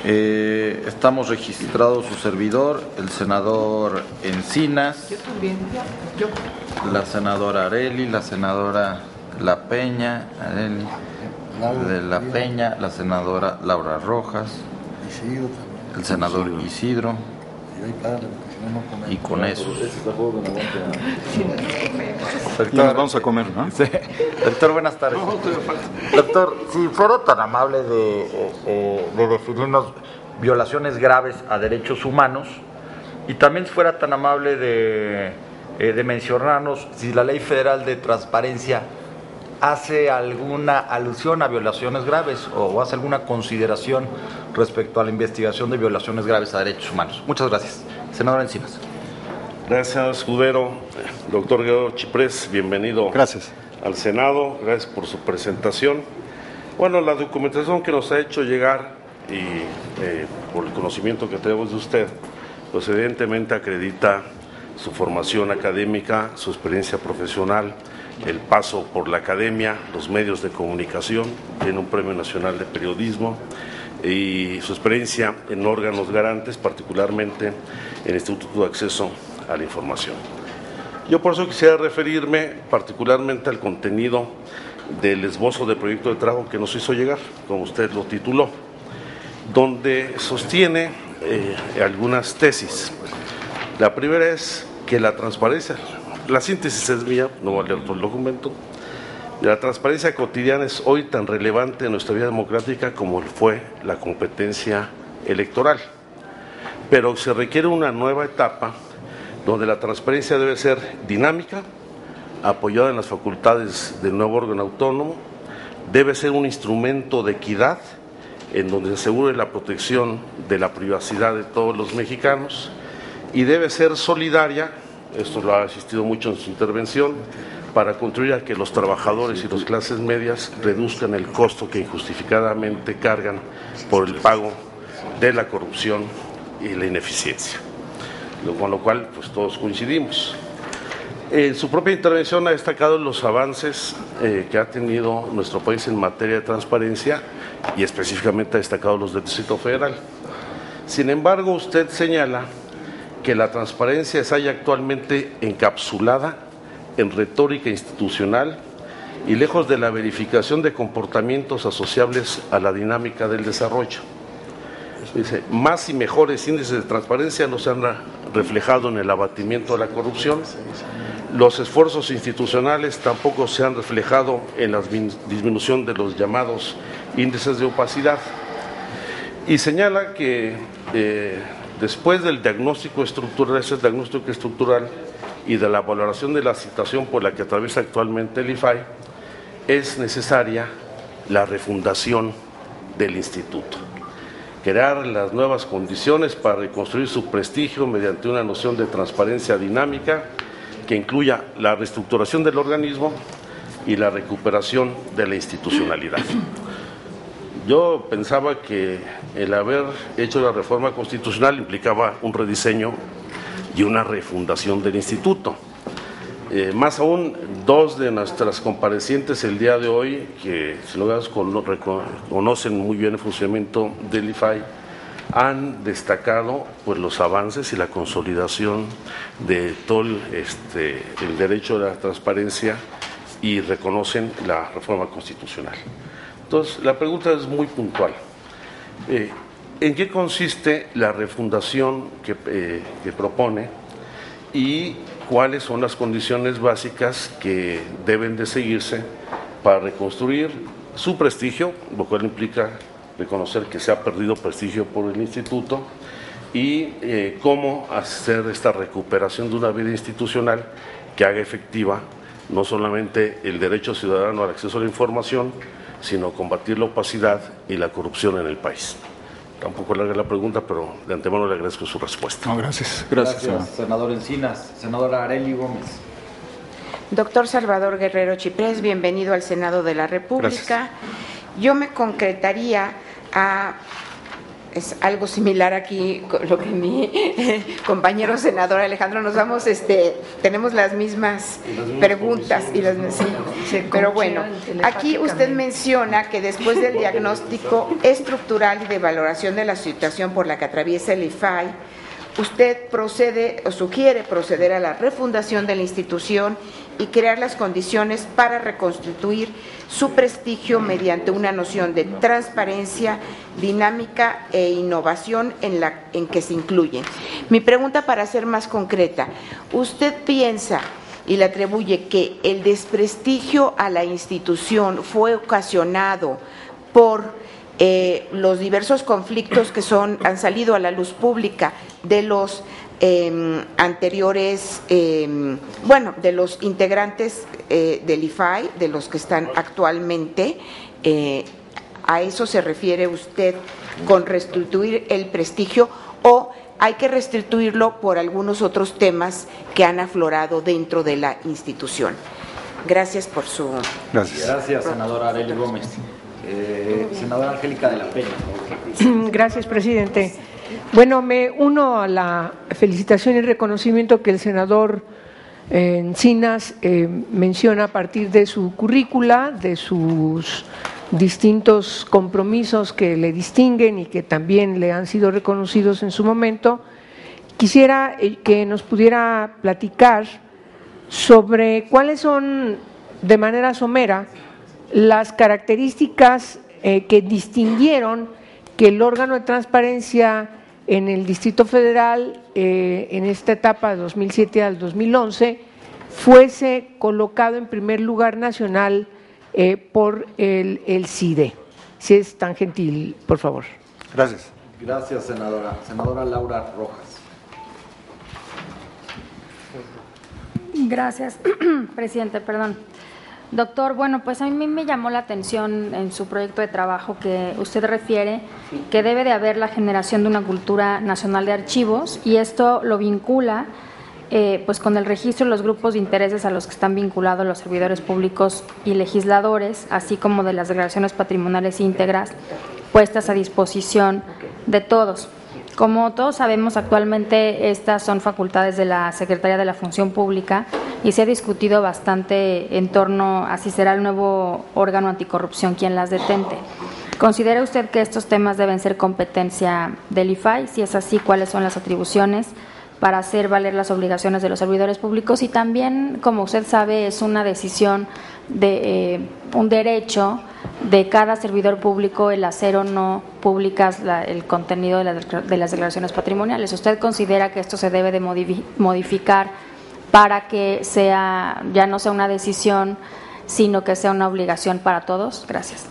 Estamos registrados su servidor, el senador Encinas, la senadora Areli, la senadora La Peña, la senadora Laura Rojas, el senador Isidro, y con eso. Nos vamos a comer, ¿no? Sí. Doctor, buenas tardes. Doctor, si fuera tan amable de definirnos violaciones graves a derechos humanos, y también si fuera tan amable de mencionarnos si la Ley Federal de Transparencia hace alguna alusión a violaciones graves o hace alguna consideración respecto a la investigación de violaciones graves a derechos humanos. Muchas gracias. Senador Encinas. Gracias, escudero. Doctor Guerrero Chiprés, bienvenido. Gracias. Al Senado, gracias por su presentación. Bueno, la documentación que nos ha hecho llegar y por el conocimiento que tenemos de usted, pues evidentemente acredita su formación académica, su experiencia profesional, el paso por la academia, los medios de comunicación, tiene un Premio Nacional de Periodismo y su experiencia en órganos garantes, particularmente en el Instituto de Acceso a la Información. Yo por eso quisiera referirme particularmente al contenido del esbozo de proyecto de trabajo que nos hizo llegar, como usted lo tituló, donde sostiene algunas tesis. La primera es que la transparencia, la síntesis es mía, no voy a leer todo el documento, la transparencia cotidiana es hoy tan relevante en nuestra vida democrática como fue la competencia electoral, pero se requiere una nueva etapa donde la transparencia debe ser dinámica, apoyada en las facultades del nuevo órgano autónomo, debe ser un instrumento de equidad en donde se asegure la protección de la privacidad de todos los mexicanos y debe ser solidaria, esto lo ha asistido mucho en su intervención, para contribuir a que los trabajadores y las clases medias reduzcan el costo que injustificadamente cargan por el pago de la corrupción y la ineficiencia, con lo cual pues todos coincidimos. En su propia intervención ha destacado los avances que ha tenido nuestro país en materia de transparencia y específicamente ha destacado los del Distrito Federal. Sin embargo, usted señala que la transparencia se halla actualmente encapsulada en retórica institucional y lejos de la verificación de comportamientos asociables a la dinámica del desarrollo. Dice, más y mejores índices de transparencia no se han reflejado en el abatimiento de la corrupción, Los esfuerzos institucionales tampoco se han reflejado en la disminución de los llamados índices de opacidad. Y señala que después del diagnóstico estructural, ese diagnóstico estructural y de la valoración de la situación por la que atraviesa actualmente el IFAI, es necesaria la refundación del instituto. Crear las nuevas condiciones para reconstruir su prestigio mediante una noción de transparencia dinámica que incluya la reestructuración del organismo y la recuperación de la institucionalidad. Yo pensaba que el haber hecho la reforma constitucional implicaba un rediseño y una refundación del instituto. Más aún, dos de nuestras comparecientes el día de hoy, que sin lugar a dudas conocen muy bien el funcionamiento del IFAI, han destacado pues, los avances y la consolidación de todo el derecho a la transparencia y reconocen la reforma constitucional. Entonces, la pregunta es muy puntual. ¿En qué consiste la refundación que propone y cuáles son las condiciones básicas que deben de seguirse para reconstruir su prestigio, lo cual implica reconocer que se ha perdido prestigio por el instituto, y cómo hacer esta recuperación de una vida institucional que haga efectiva no solamente el derecho ciudadano al acceso a la información, sino combatir la opacidad y la corrupción en el país? Tampoco le haga la pregunta, pero de antemano le agradezco su respuesta. No, gracias. Gracias, senador Encinas. Senadora Arely Gómez. Doctor Salvador Guerrero Chiprés, bienvenido al Senado de la República. Gracias. Yo me concretaría a es algo similar aquí con lo que mi compañero senador Alejandro nos vamos, tenemos las mismas preguntas y sí, pero bueno, aquí usted menciona que después del diagnóstico estructural y de valoración de la situación por la que atraviesa el IFAI, usted procede o sugiere proceder a la refundación de la institución y crear las condiciones para reconstituir su prestigio mediante una noción de transparencia, dinámica e innovación en que se incluyen. Mi pregunta, para ser más concreta, ¿usted piensa y le atribuye que el desprestigio a la institución fue ocasionado por los diversos conflictos que han salido a la luz pública de los anteriores, de los integrantes del IFAI, de los que están actualmente? ¿A eso se refiere usted con restituir el prestigio o hay que restituirlo por algunos otros temas que han aflorado dentro de la institución? Gracias por su… Gracias. Gracias, senadora Arely Gómez. Senadora Angélica de la Peña. Gracias, presidente. Bueno, me uno a la felicitación y reconocimiento que el senador Encinas menciona a partir de su currícula, de sus distintos compromisos que le distinguen y que también le han sido reconocidos en su momento. Quisiera que nos pudiera platicar sobre cuáles son, de manera somera, las características que distinguieron que el órgano de transparencia en el Distrito Federal, en esta etapa de 2007 al 2011, fuese colocado en primer lugar nacional por el CIDE. Si es tan gentil, por favor. Gracias. Gracias, senadora. Senadora Laura Rojas. Gracias, presidente, perdón. Doctor, bueno, pues a mí me llamó la atención en su proyecto de trabajo que usted refiere que debe de haber la generación de una cultura nacional de archivos, y esto lo vincula pues con el registro de los grupos de intereses a los que están vinculados los servidores públicos y legisladores, así como de las declaraciones patrimoniales íntegras puestas a disposición de todos. Como todos sabemos, actualmente estas son facultades de la Secretaría de la Función Pública y se ha discutido bastante en torno a si será el nuevo órgano anticorrupción quien las detente. ¿Considera usted que estos temas deben ser competencia del IFAI? Si es así, ¿cuáles son las atribuciones para hacer valer las obligaciones de los servidores públicos? Y también, como usted sabe, es una decisión de un derecho de cada servidor público el hacer o no públicas el contenido de las declaraciones patrimoniales. ¿Usted considera que esto se debe de modificar para que ya no sea una decisión, sino que sea una obligación para todos? Gracias.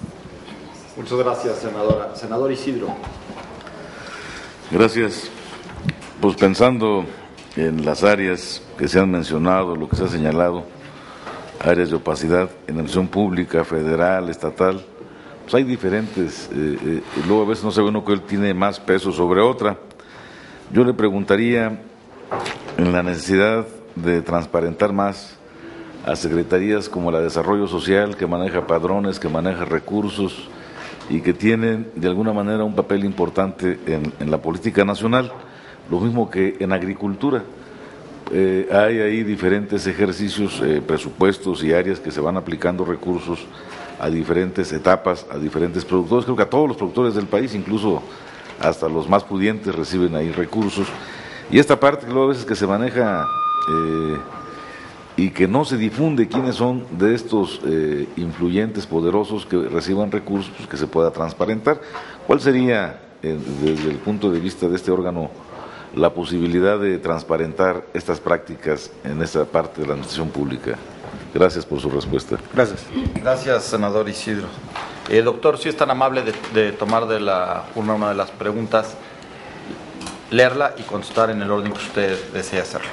Muchas gracias, senadora. Senador Isidro. Gracias. Pues pensando en las áreas que se han mencionado, lo que se ha señalado, áreas de opacidad en la administración pública, federal, estatal, pues hay diferentes, y luego a veces no sabe uno que él tiene más peso sobre otra. Yo le preguntaría en la necesidad de transparentar más a secretarías como la de Desarrollo Social, que maneja padrones, que maneja recursos y que tienen de alguna manera un papel importante en la política nacional, lo mismo que en agricultura. Hay ahí diferentes ejercicios, presupuestos y áreas que se van aplicando recursos a diferentes etapas, a diferentes productores. Creo que a todos los productores del país, incluso hasta los más pudientes, reciben ahí recursos. Y esta parte, luego a veces que se maneja y que no se difunde quiénes son de estos influyentes, poderosos que reciban recursos, pues que se pueda transparentar. ¿Cuál sería, desde el punto de vista de este órgano, la posibilidad de transparentar estas prácticas en esta parte de la administración pública? Gracias por su respuesta. Gracias. Gracias, senador Isidro. Doctor, si es tan amable de tomar de la urna una de las preguntas, leerla y contestar en el orden que usted desee hacerlo.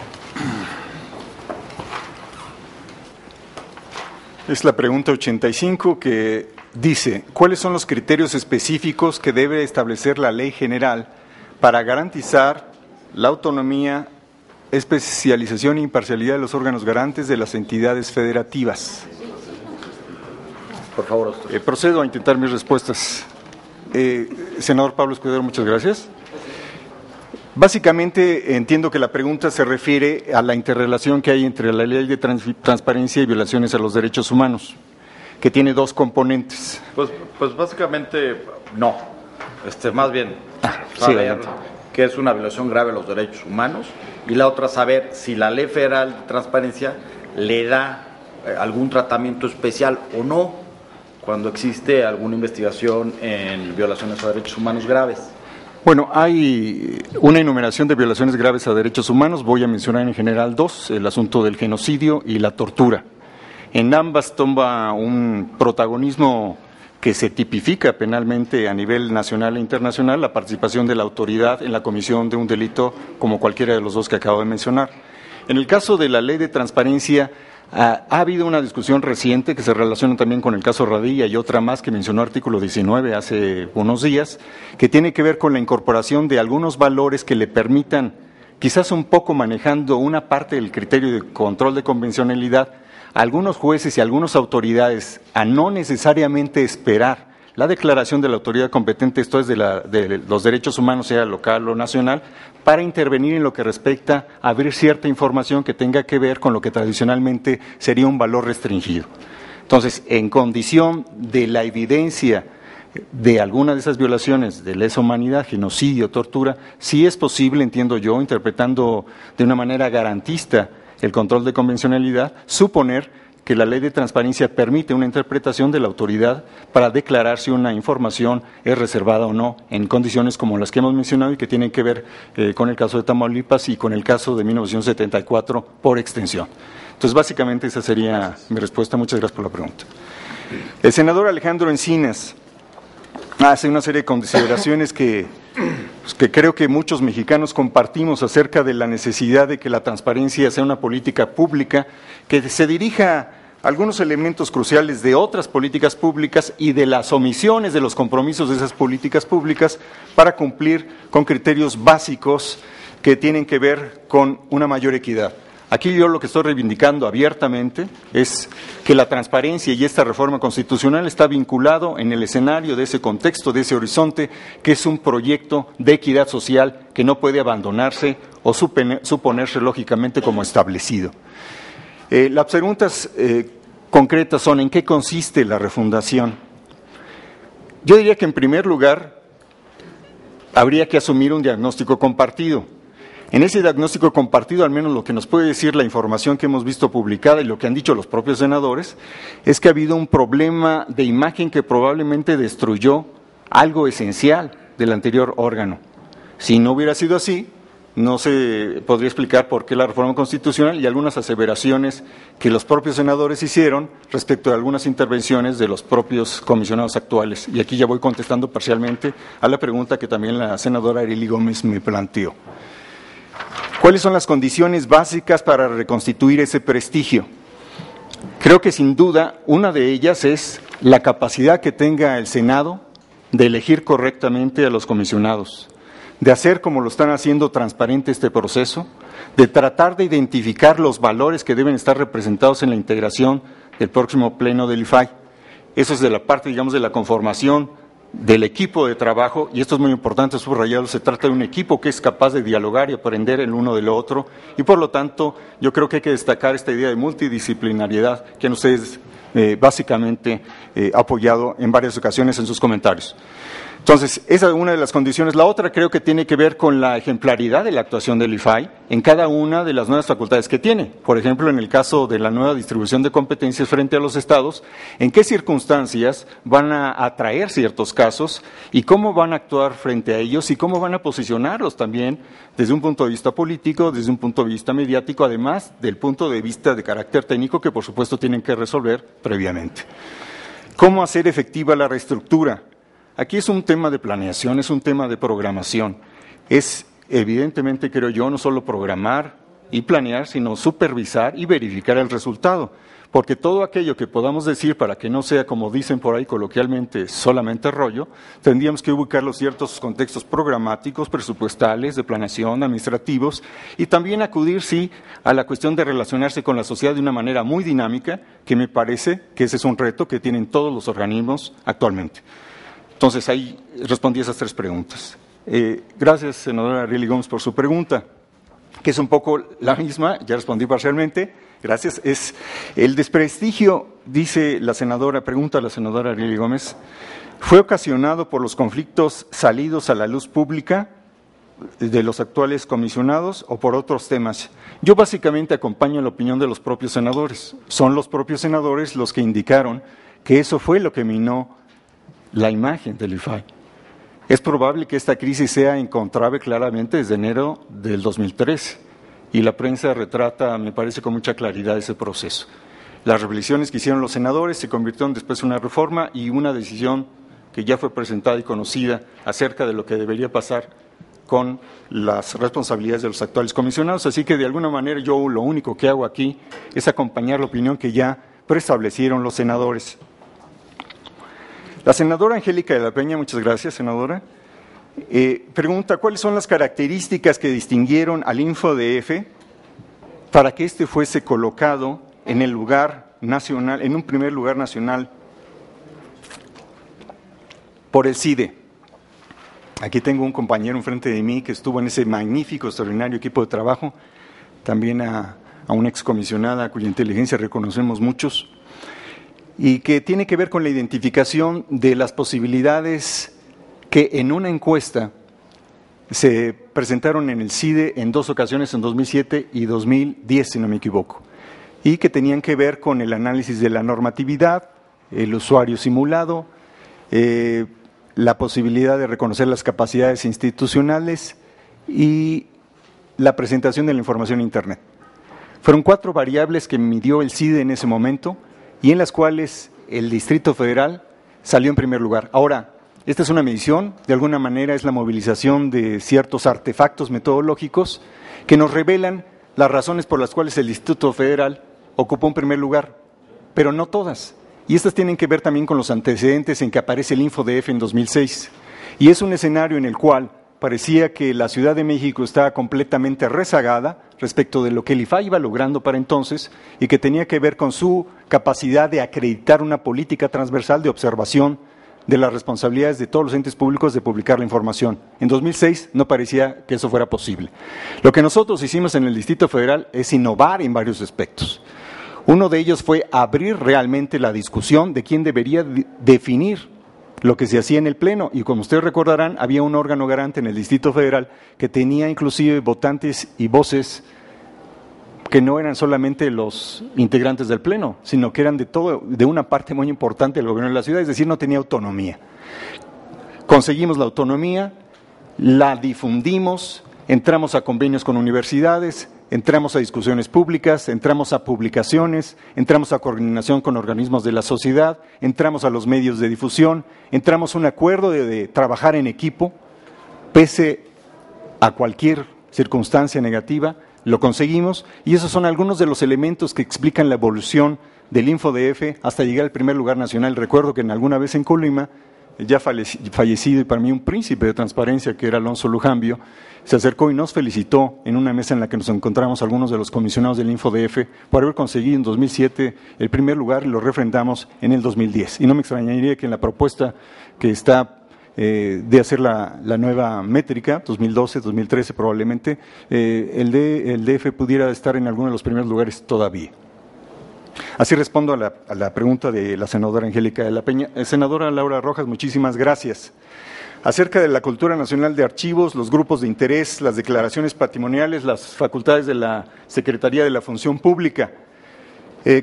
Es la pregunta 85 que dice, ¿cuáles son los criterios específicos que debe establecer la ley general para garantizar la autonomía, especialización e imparcialidad de los órganos garantes de las entidades federativas? Por favor, doctor. Procedo a intentar mis respuestas. Senador Pablo Escudero, muchas gracias. Básicamente entiendo que la pregunta se refiere a la interrelación que hay entre la ley de transparencia y violaciones a los derechos humanos, que tiene dos componentes. Pues básicamente no. Más bien saber que es una violación grave a los derechos humanos, y la otra saber si la Ley Federal de Transparencia le da algún tratamiento especial o no cuando existe alguna investigación en violaciones a derechos humanos graves. Bueno, hay una enumeración de violaciones graves a derechos humanos, voy a mencionar en general dos, el asunto del genocidio y la tortura. En ambas toma un protagonismo que se tipifica penalmente a nivel nacional e internacional la participación de la autoridad en la comisión de un delito como cualquiera de los dos que acabo de mencionar. En el caso de la ley de transparencia, ha habido una discusión reciente que se relaciona también con el caso Radilla y otra más que mencionó artículo 19 hace unos días, que tiene que ver con la incorporación de algunos valores que le permitan, quizás un poco manejando una parte del criterio de control de convencionalidad, a algunos jueces y a algunas autoridades a no necesariamente esperar la declaración de la autoridad competente, esto es de los derechos humanos, sea local o nacional, para intervenir en lo que respecta a abrir cierta información que tenga que ver con lo que tradicionalmente sería un valor restringido. Entonces, en condición de la evidencia de alguna de esas violaciones de lesa humanidad, genocidio, tortura, sí es posible, entiendo yo, interpretando de una manera garantista el control de convencionalidad, suponer que la ley de transparencia permite una interpretación de la autoridad para declarar si una información es reservada o no en condiciones como las que hemos mencionado y que tienen que ver con el caso de Tamaulipas y con el caso de 1974 por extensión. Entonces, básicamente esa sería mi respuesta. Muchas gracias por la pregunta. El senador Alejandro Encinas hace una serie de consideraciones que creo que muchos mexicanos compartimos acerca de la necesidad de que la transparencia sea una política pública que se dirija a algunos elementos cruciales de otras políticas públicas y de las omisiones de los compromisos de esas políticas públicas para cumplir con criterios básicos que tienen que ver con una mayor equidad. Aquí yo lo que estoy reivindicando abiertamente es que la transparencia y esta reforma constitucional está vinculado en el escenario de ese contexto, de ese horizonte, que es un proyecto de equidad social que no puede abandonarse o suponerse lógicamente como establecido. Las preguntas concretas son: ¿en qué consiste la refundación? Yo diría que en primer lugar habría que asumir un diagnóstico compartido. En ese diagnóstico compartido, al menos lo que nos puede decir la información que hemos visto publicada y lo que han dicho los propios senadores, es que ha habido un problema de imagen que probablemente destruyó algo esencial del anterior órgano. Si no hubiera sido así, no se podría explicar por qué la reforma constitucional y algunas aseveraciones que los propios senadores hicieron respecto de algunas intervenciones de los propios comisionados actuales. Y aquí ya voy contestando parcialmente a la pregunta que también la senadora Arely Gómez me planteó. ¿Cuáles son las condiciones básicas para reconstituir ese prestigio? Creo que sin duda una de ellas es la capacidad que tenga el Senado de elegir correctamente a los comisionados, de hacer como lo están haciendo transparente este proceso, de tratar de identificar los valores que deben estar representados en la integración del próximo pleno del IFAI. Eso es de la parte, digamos, de la conformación del equipo de trabajo, y esto es muy importante subrayarlo, se trata de un equipo que es capaz de dialogar y aprender el uno del otro, y por lo tanto yo creo que hay que destacar esta idea de multidisciplinariedad que han ustedes básicamente apoyado en varias ocasiones en sus comentarios. Entonces, esa es una de las condiciones. La otra creo que tiene que ver con la ejemplaridad de la actuación del IFAI en cada una de las nuevas facultades que tiene. Por ejemplo, en el caso de la nueva distribución de competencias frente a los estados, en qué circunstancias van a atraer ciertos casos y cómo van a actuar frente a ellos y cómo van a posicionarlos también desde un punto de vista político, desde un punto de vista mediático, además del punto de vista de carácter técnico que por supuesto tienen que resolver previamente. ¿Cómo hacer efectiva la reestructura? Aquí es un tema de planeación, es un tema de programación. Es evidentemente, creo yo, no solo programar y planear, sino supervisar y verificar el resultado. Porque todo aquello que podamos decir, para que no sea, como dicen por ahí coloquialmente, solamente rollo, tendríamos que ubicar los ciertos contextos programáticos, presupuestales, de planeación, administrativos, y también acudir, sí, a la cuestión de relacionarse con la sociedad de una manera muy dinámica, que me parece que ese es un reto que tienen todos los organismos actualmente. Entonces, ahí respondí esas tres preguntas. Gracias, senadora Arely Gómez, por su pregunta, que es un poco la misma, ya respondí parcialmente. Gracias. Es el desprestigio, dice la senadora, pregunta la senadora Arely Gómez, ¿fue ocasionado por los conflictos salidos a la luz pública de los actuales comisionados o por otros temas? Yo básicamente acompaño la opinión de los propios senadores. Son los propios senadores los que indicaron que eso fue lo que minó la imagen del IFAI. Es probable que esta crisis sea encontrable claramente desde enero del 2013 y la prensa retrata, me parece, con mucha claridad ese proceso. Las reflexiones que hicieron los senadores se convirtieron después en una reforma y una decisión que ya fue presentada y conocida acerca de lo que debería pasar con las responsabilidades de los actuales comisionados. Así que de alguna manera yo lo único que hago aquí es acompañar la opinión que ya preestablecieron los senadores. La senadora Angélica de la Peña, muchas gracias, senadora, pregunta cuáles son las características que distinguieron al InfoDF para que éste fuese colocado en el lugar nacional, en un primer lugar nacional por el CIDE. Aquí tengo un compañero enfrente de mí que estuvo en ese magnífico, extraordinario equipo de trabajo, también a una excomisionada cuya inteligencia reconocemos muchos, y que tiene que ver con la identificación de las posibilidades que en una encuesta se presentaron en el CIDE en dos ocasiones, en 2007 y 2010, si no me equivoco, y que tenían que ver con el análisis de la normatividad, el usuario simulado, la posibilidad de reconocer las capacidades institucionales y la presentación de la información en Internet. Fueron 4 variables que midió el CIDE en ese momento y en las cuales el Distrito Federal salió en primer lugar. Ahora, esta es una medición, de alguna manera es la movilización de ciertos artefactos metodológicos que nos revelan las razones por las cuales el Distrito Federal ocupó un primer lugar, pero no todas. Y estas tienen que ver también con los antecedentes en que aparece el InfoDF en 2006. Y es un escenario en el cual parecía que la Ciudad de México estaba completamente rezagada respecto de lo que el IFAI iba logrando para entonces y que tenía que ver con su capacidad de acreditar una política transversal de observación de las responsabilidades de todos los entes públicos de publicar la información. En 2006 no parecía que eso fuera posible. Lo que nosotros hicimos en el Distrito Federal es innovar en varios aspectos. Uno de ellos fue abrir realmente la discusión de quién debería definir lo que se hacía en el Pleno, y como ustedes recordarán, había un órgano garante en el Distrito Federal que tenía inclusive votantes y voces que no eran solamente los integrantes del Pleno, sino que eran de una parte muy importante del gobierno de la ciudad, es decir, no tenía autonomía. Conseguimos la autonomía, la difundimos entramos a convenios con universidades, entramos a discusiones públicas, entramos a publicaciones, entramos a coordinación con organismos de la sociedad, entramos a los medios de difusión, entramos a un acuerdo de trabajar en equipo, pese a cualquier circunstancia negativa, lo conseguimos, y esos son algunos de los elementos que explican la evolución del InfoDF hasta llegar al primer lugar nacional. Recuerdo que en alguna vez en Colima, ya fallecido y para mí un príncipe de transparencia, que era Alonso Lujambio, se acercó y nos felicitó en una mesa en la que nos encontramos algunos de los comisionados del InfoDF por haber conseguido en 2007 el primer lugar, y lo refrendamos en el 2010. Y no me extrañaría que en la propuesta que está de hacer la nueva métrica, 2012, 2013 probablemente, el DF pudiera estar en alguno de los primeros lugares todavía. Así respondo a la pregunta de la senadora Angélica de la Peña. Senadora Laura Rojas, muchísimas gracias. Acerca de la cultura nacional de archivos, los grupos de interés, las declaraciones patrimoniales, las facultades de la Secretaría de la Función Pública,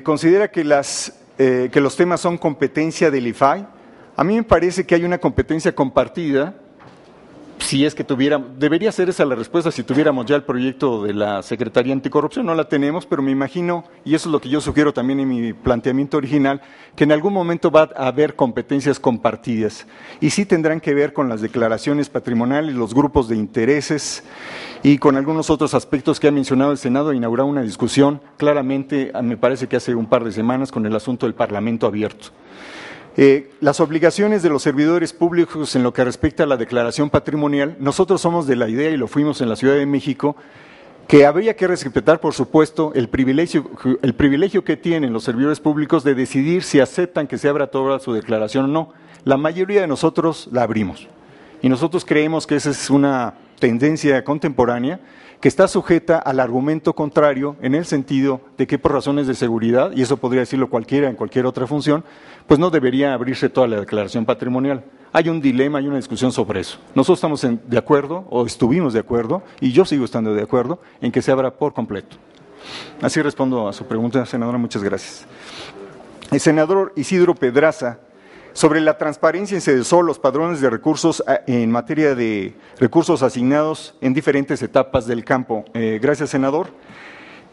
¿considera que los temas son competencia del IFAI? A mí me parece que hay una competencia compartida. Si es que debería ser esa la respuesta si tuviéramos ya el proyecto de la Secretaría Anticorrupción. No la tenemos, pero me imagino, y eso es lo que yo sugiero también en mi planteamiento original, que en algún momento va a haber competencias compartidas, y sí tendrán que ver con las declaraciones patrimoniales, los grupos de intereses y con algunos otros aspectos que ha mencionado el Senado. Ha inaugurado una discusión claramente, me parece que hace un par de semanas, con el asunto del Parlamento abierto. Las obligaciones de los servidores públicos en lo que respecta a la declaración patrimonial, nosotros somos de la idea, y lo fuimos en la Ciudad de México, que habría que respetar, por supuesto, el privilegio que tienen los servidores públicos de decidir si aceptan que se abra toda su declaración o no. La mayoría de nosotros la abrimos, y nosotros creemos que esa es una tendencia contemporánea que está sujeta al argumento contrario, en el sentido de que por razones de seguridad, y eso podría decirlo cualquiera en cualquier otra función, pues no debería abrirse toda la declaración patrimonial. Hay un dilema, hay una discusión sobre eso. Nosotros estamos de acuerdo, o estuvimos de acuerdo, y yo sigo estando de acuerdo, en que se abra por completo. Así respondo a su pregunta, senadora, muchas gracias. El senador Isidro Pedraza, sobre la transparencia en SEDESOL, los padrones de recursos en materia de recursos asignados en diferentes etapas del campo. Gracias, senador.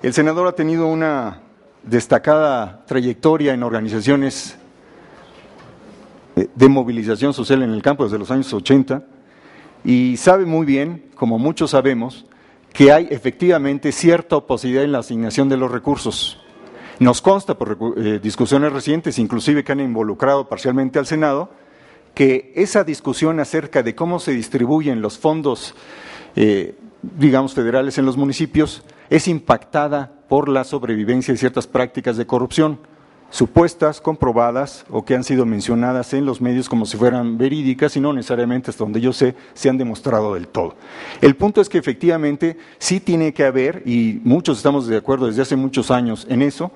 El senador ha tenido una destacada trayectoria en organizaciones de movilización social en el campo desde los años 80, y sabe muy bien, como muchos sabemos, que hay efectivamente cierta opacidad en la asignación de los recursos. Nos consta por discusiones recientes, inclusive que han involucrado parcialmente al Senado, que esa discusión acerca de cómo se distribuyen los fondos, digamos, federales en los municipios, es impactada por la sobrevivencia de ciertas prácticas de corrupción, supuestas, comprobadas, o que han sido mencionadas en los medios como si fueran verídicas, y no necesariamente, hasta donde yo sé, se han demostrado del todo. El punto es que efectivamente sí tiene que haber, y muchos estamos de acuerdo desde hace muchos años en eso,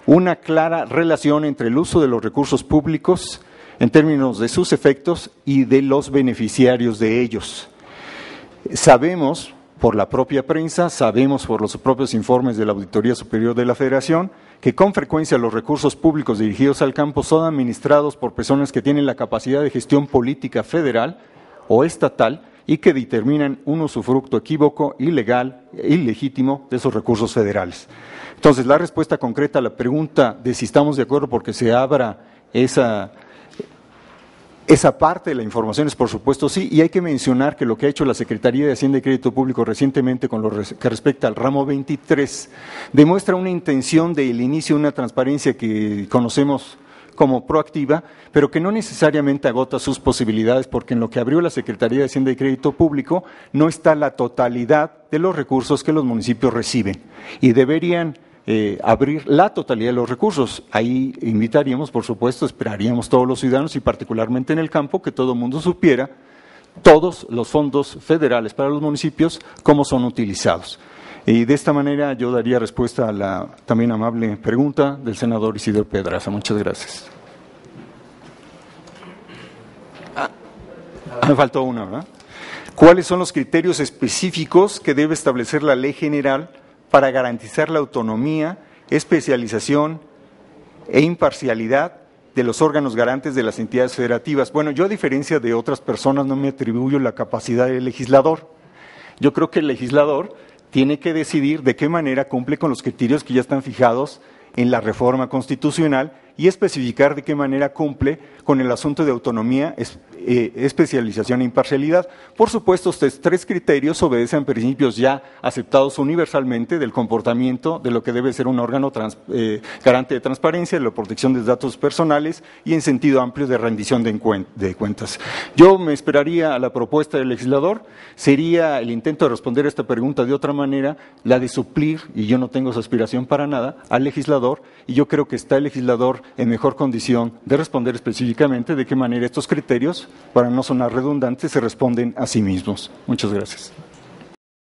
una clara relación entre el uso de los recursos públicos en términos de sus efectos y de los beneficiarios de ellos. Sabemos por la propia prensa, sabemos por los propios informes de la Auditoría Superior de la Federación, que con frecuencia los recursos públicos dirigidos al campo son administrados por personas que tienen la capacidad de gestión política federal o estatal y que determinan un usufructo equívoco, ilegal e ilegítimo de esos recursos federales. Entonces, la respuesta concreta a la pregunta de si estamos de acuerdo porque se abra esa parte de la información es por supuesto sí, y hay que mencionar que lo que ha hecho la Secretaría de Hacienda y Crédito Público recientemente con lo que respecta al ramo 23 demuestra una intención del inicio de una transparencia que conocemos como proactiva, pero que no necesariamente agota sus posibilidades, porque en lo que abrió la Secretaría de Hacienda y Crédito Público no está la totalidad de los recursos que los municipios reciben, y deberían abrir la totalidad de los recursos. Ahí invitaríamos, por supuesto, esperaríamos todos los ciudadanos y particularmente en el campo que todo el mundo supiera todos los fondos federales para los municipios, cómo son utilizados. Y de esta manera yo daría respuesta a la también amable pregunta del senador Isidro Pedraza. Muchas gracias. Me faltó una, ¿verdad? ¿Cuáles son los criterios específicos que debe establecer la ley general para garantizar la autonomía, especialización e imparcialidad de los órganos garantes de las entidades federativas? Bueno, yo a diferencia de otras personas no me atribuyo la capacidad del legislador. Yo creo que el legislador tiene que decidir de qué manera cumple con los criterios que ya están fijados en la reforma constitucional y especificar de qué manera cumple con el asunto de autonomía, especialización e imparcialidad. Por supuesto, estos 3 criterios obedecen principios ya aceptados universalmente del comportamiento de lo que debe ser un órgano garante de transparencia, de la protección de datos personales y en sentido amplio de rendición de cuentas. Yo me esperaría a la propuesta del legislador, sería el intento de responder a esta pregunta de otra manera, la de suplir, y yo no tengo esa aspiración para nada, al legislador, y yo creo que está el legislador en mejor condición de responder específicamente de qué manera estos criterios, para no sonar redundantes, se responden a sí mismos. Muchas gracias.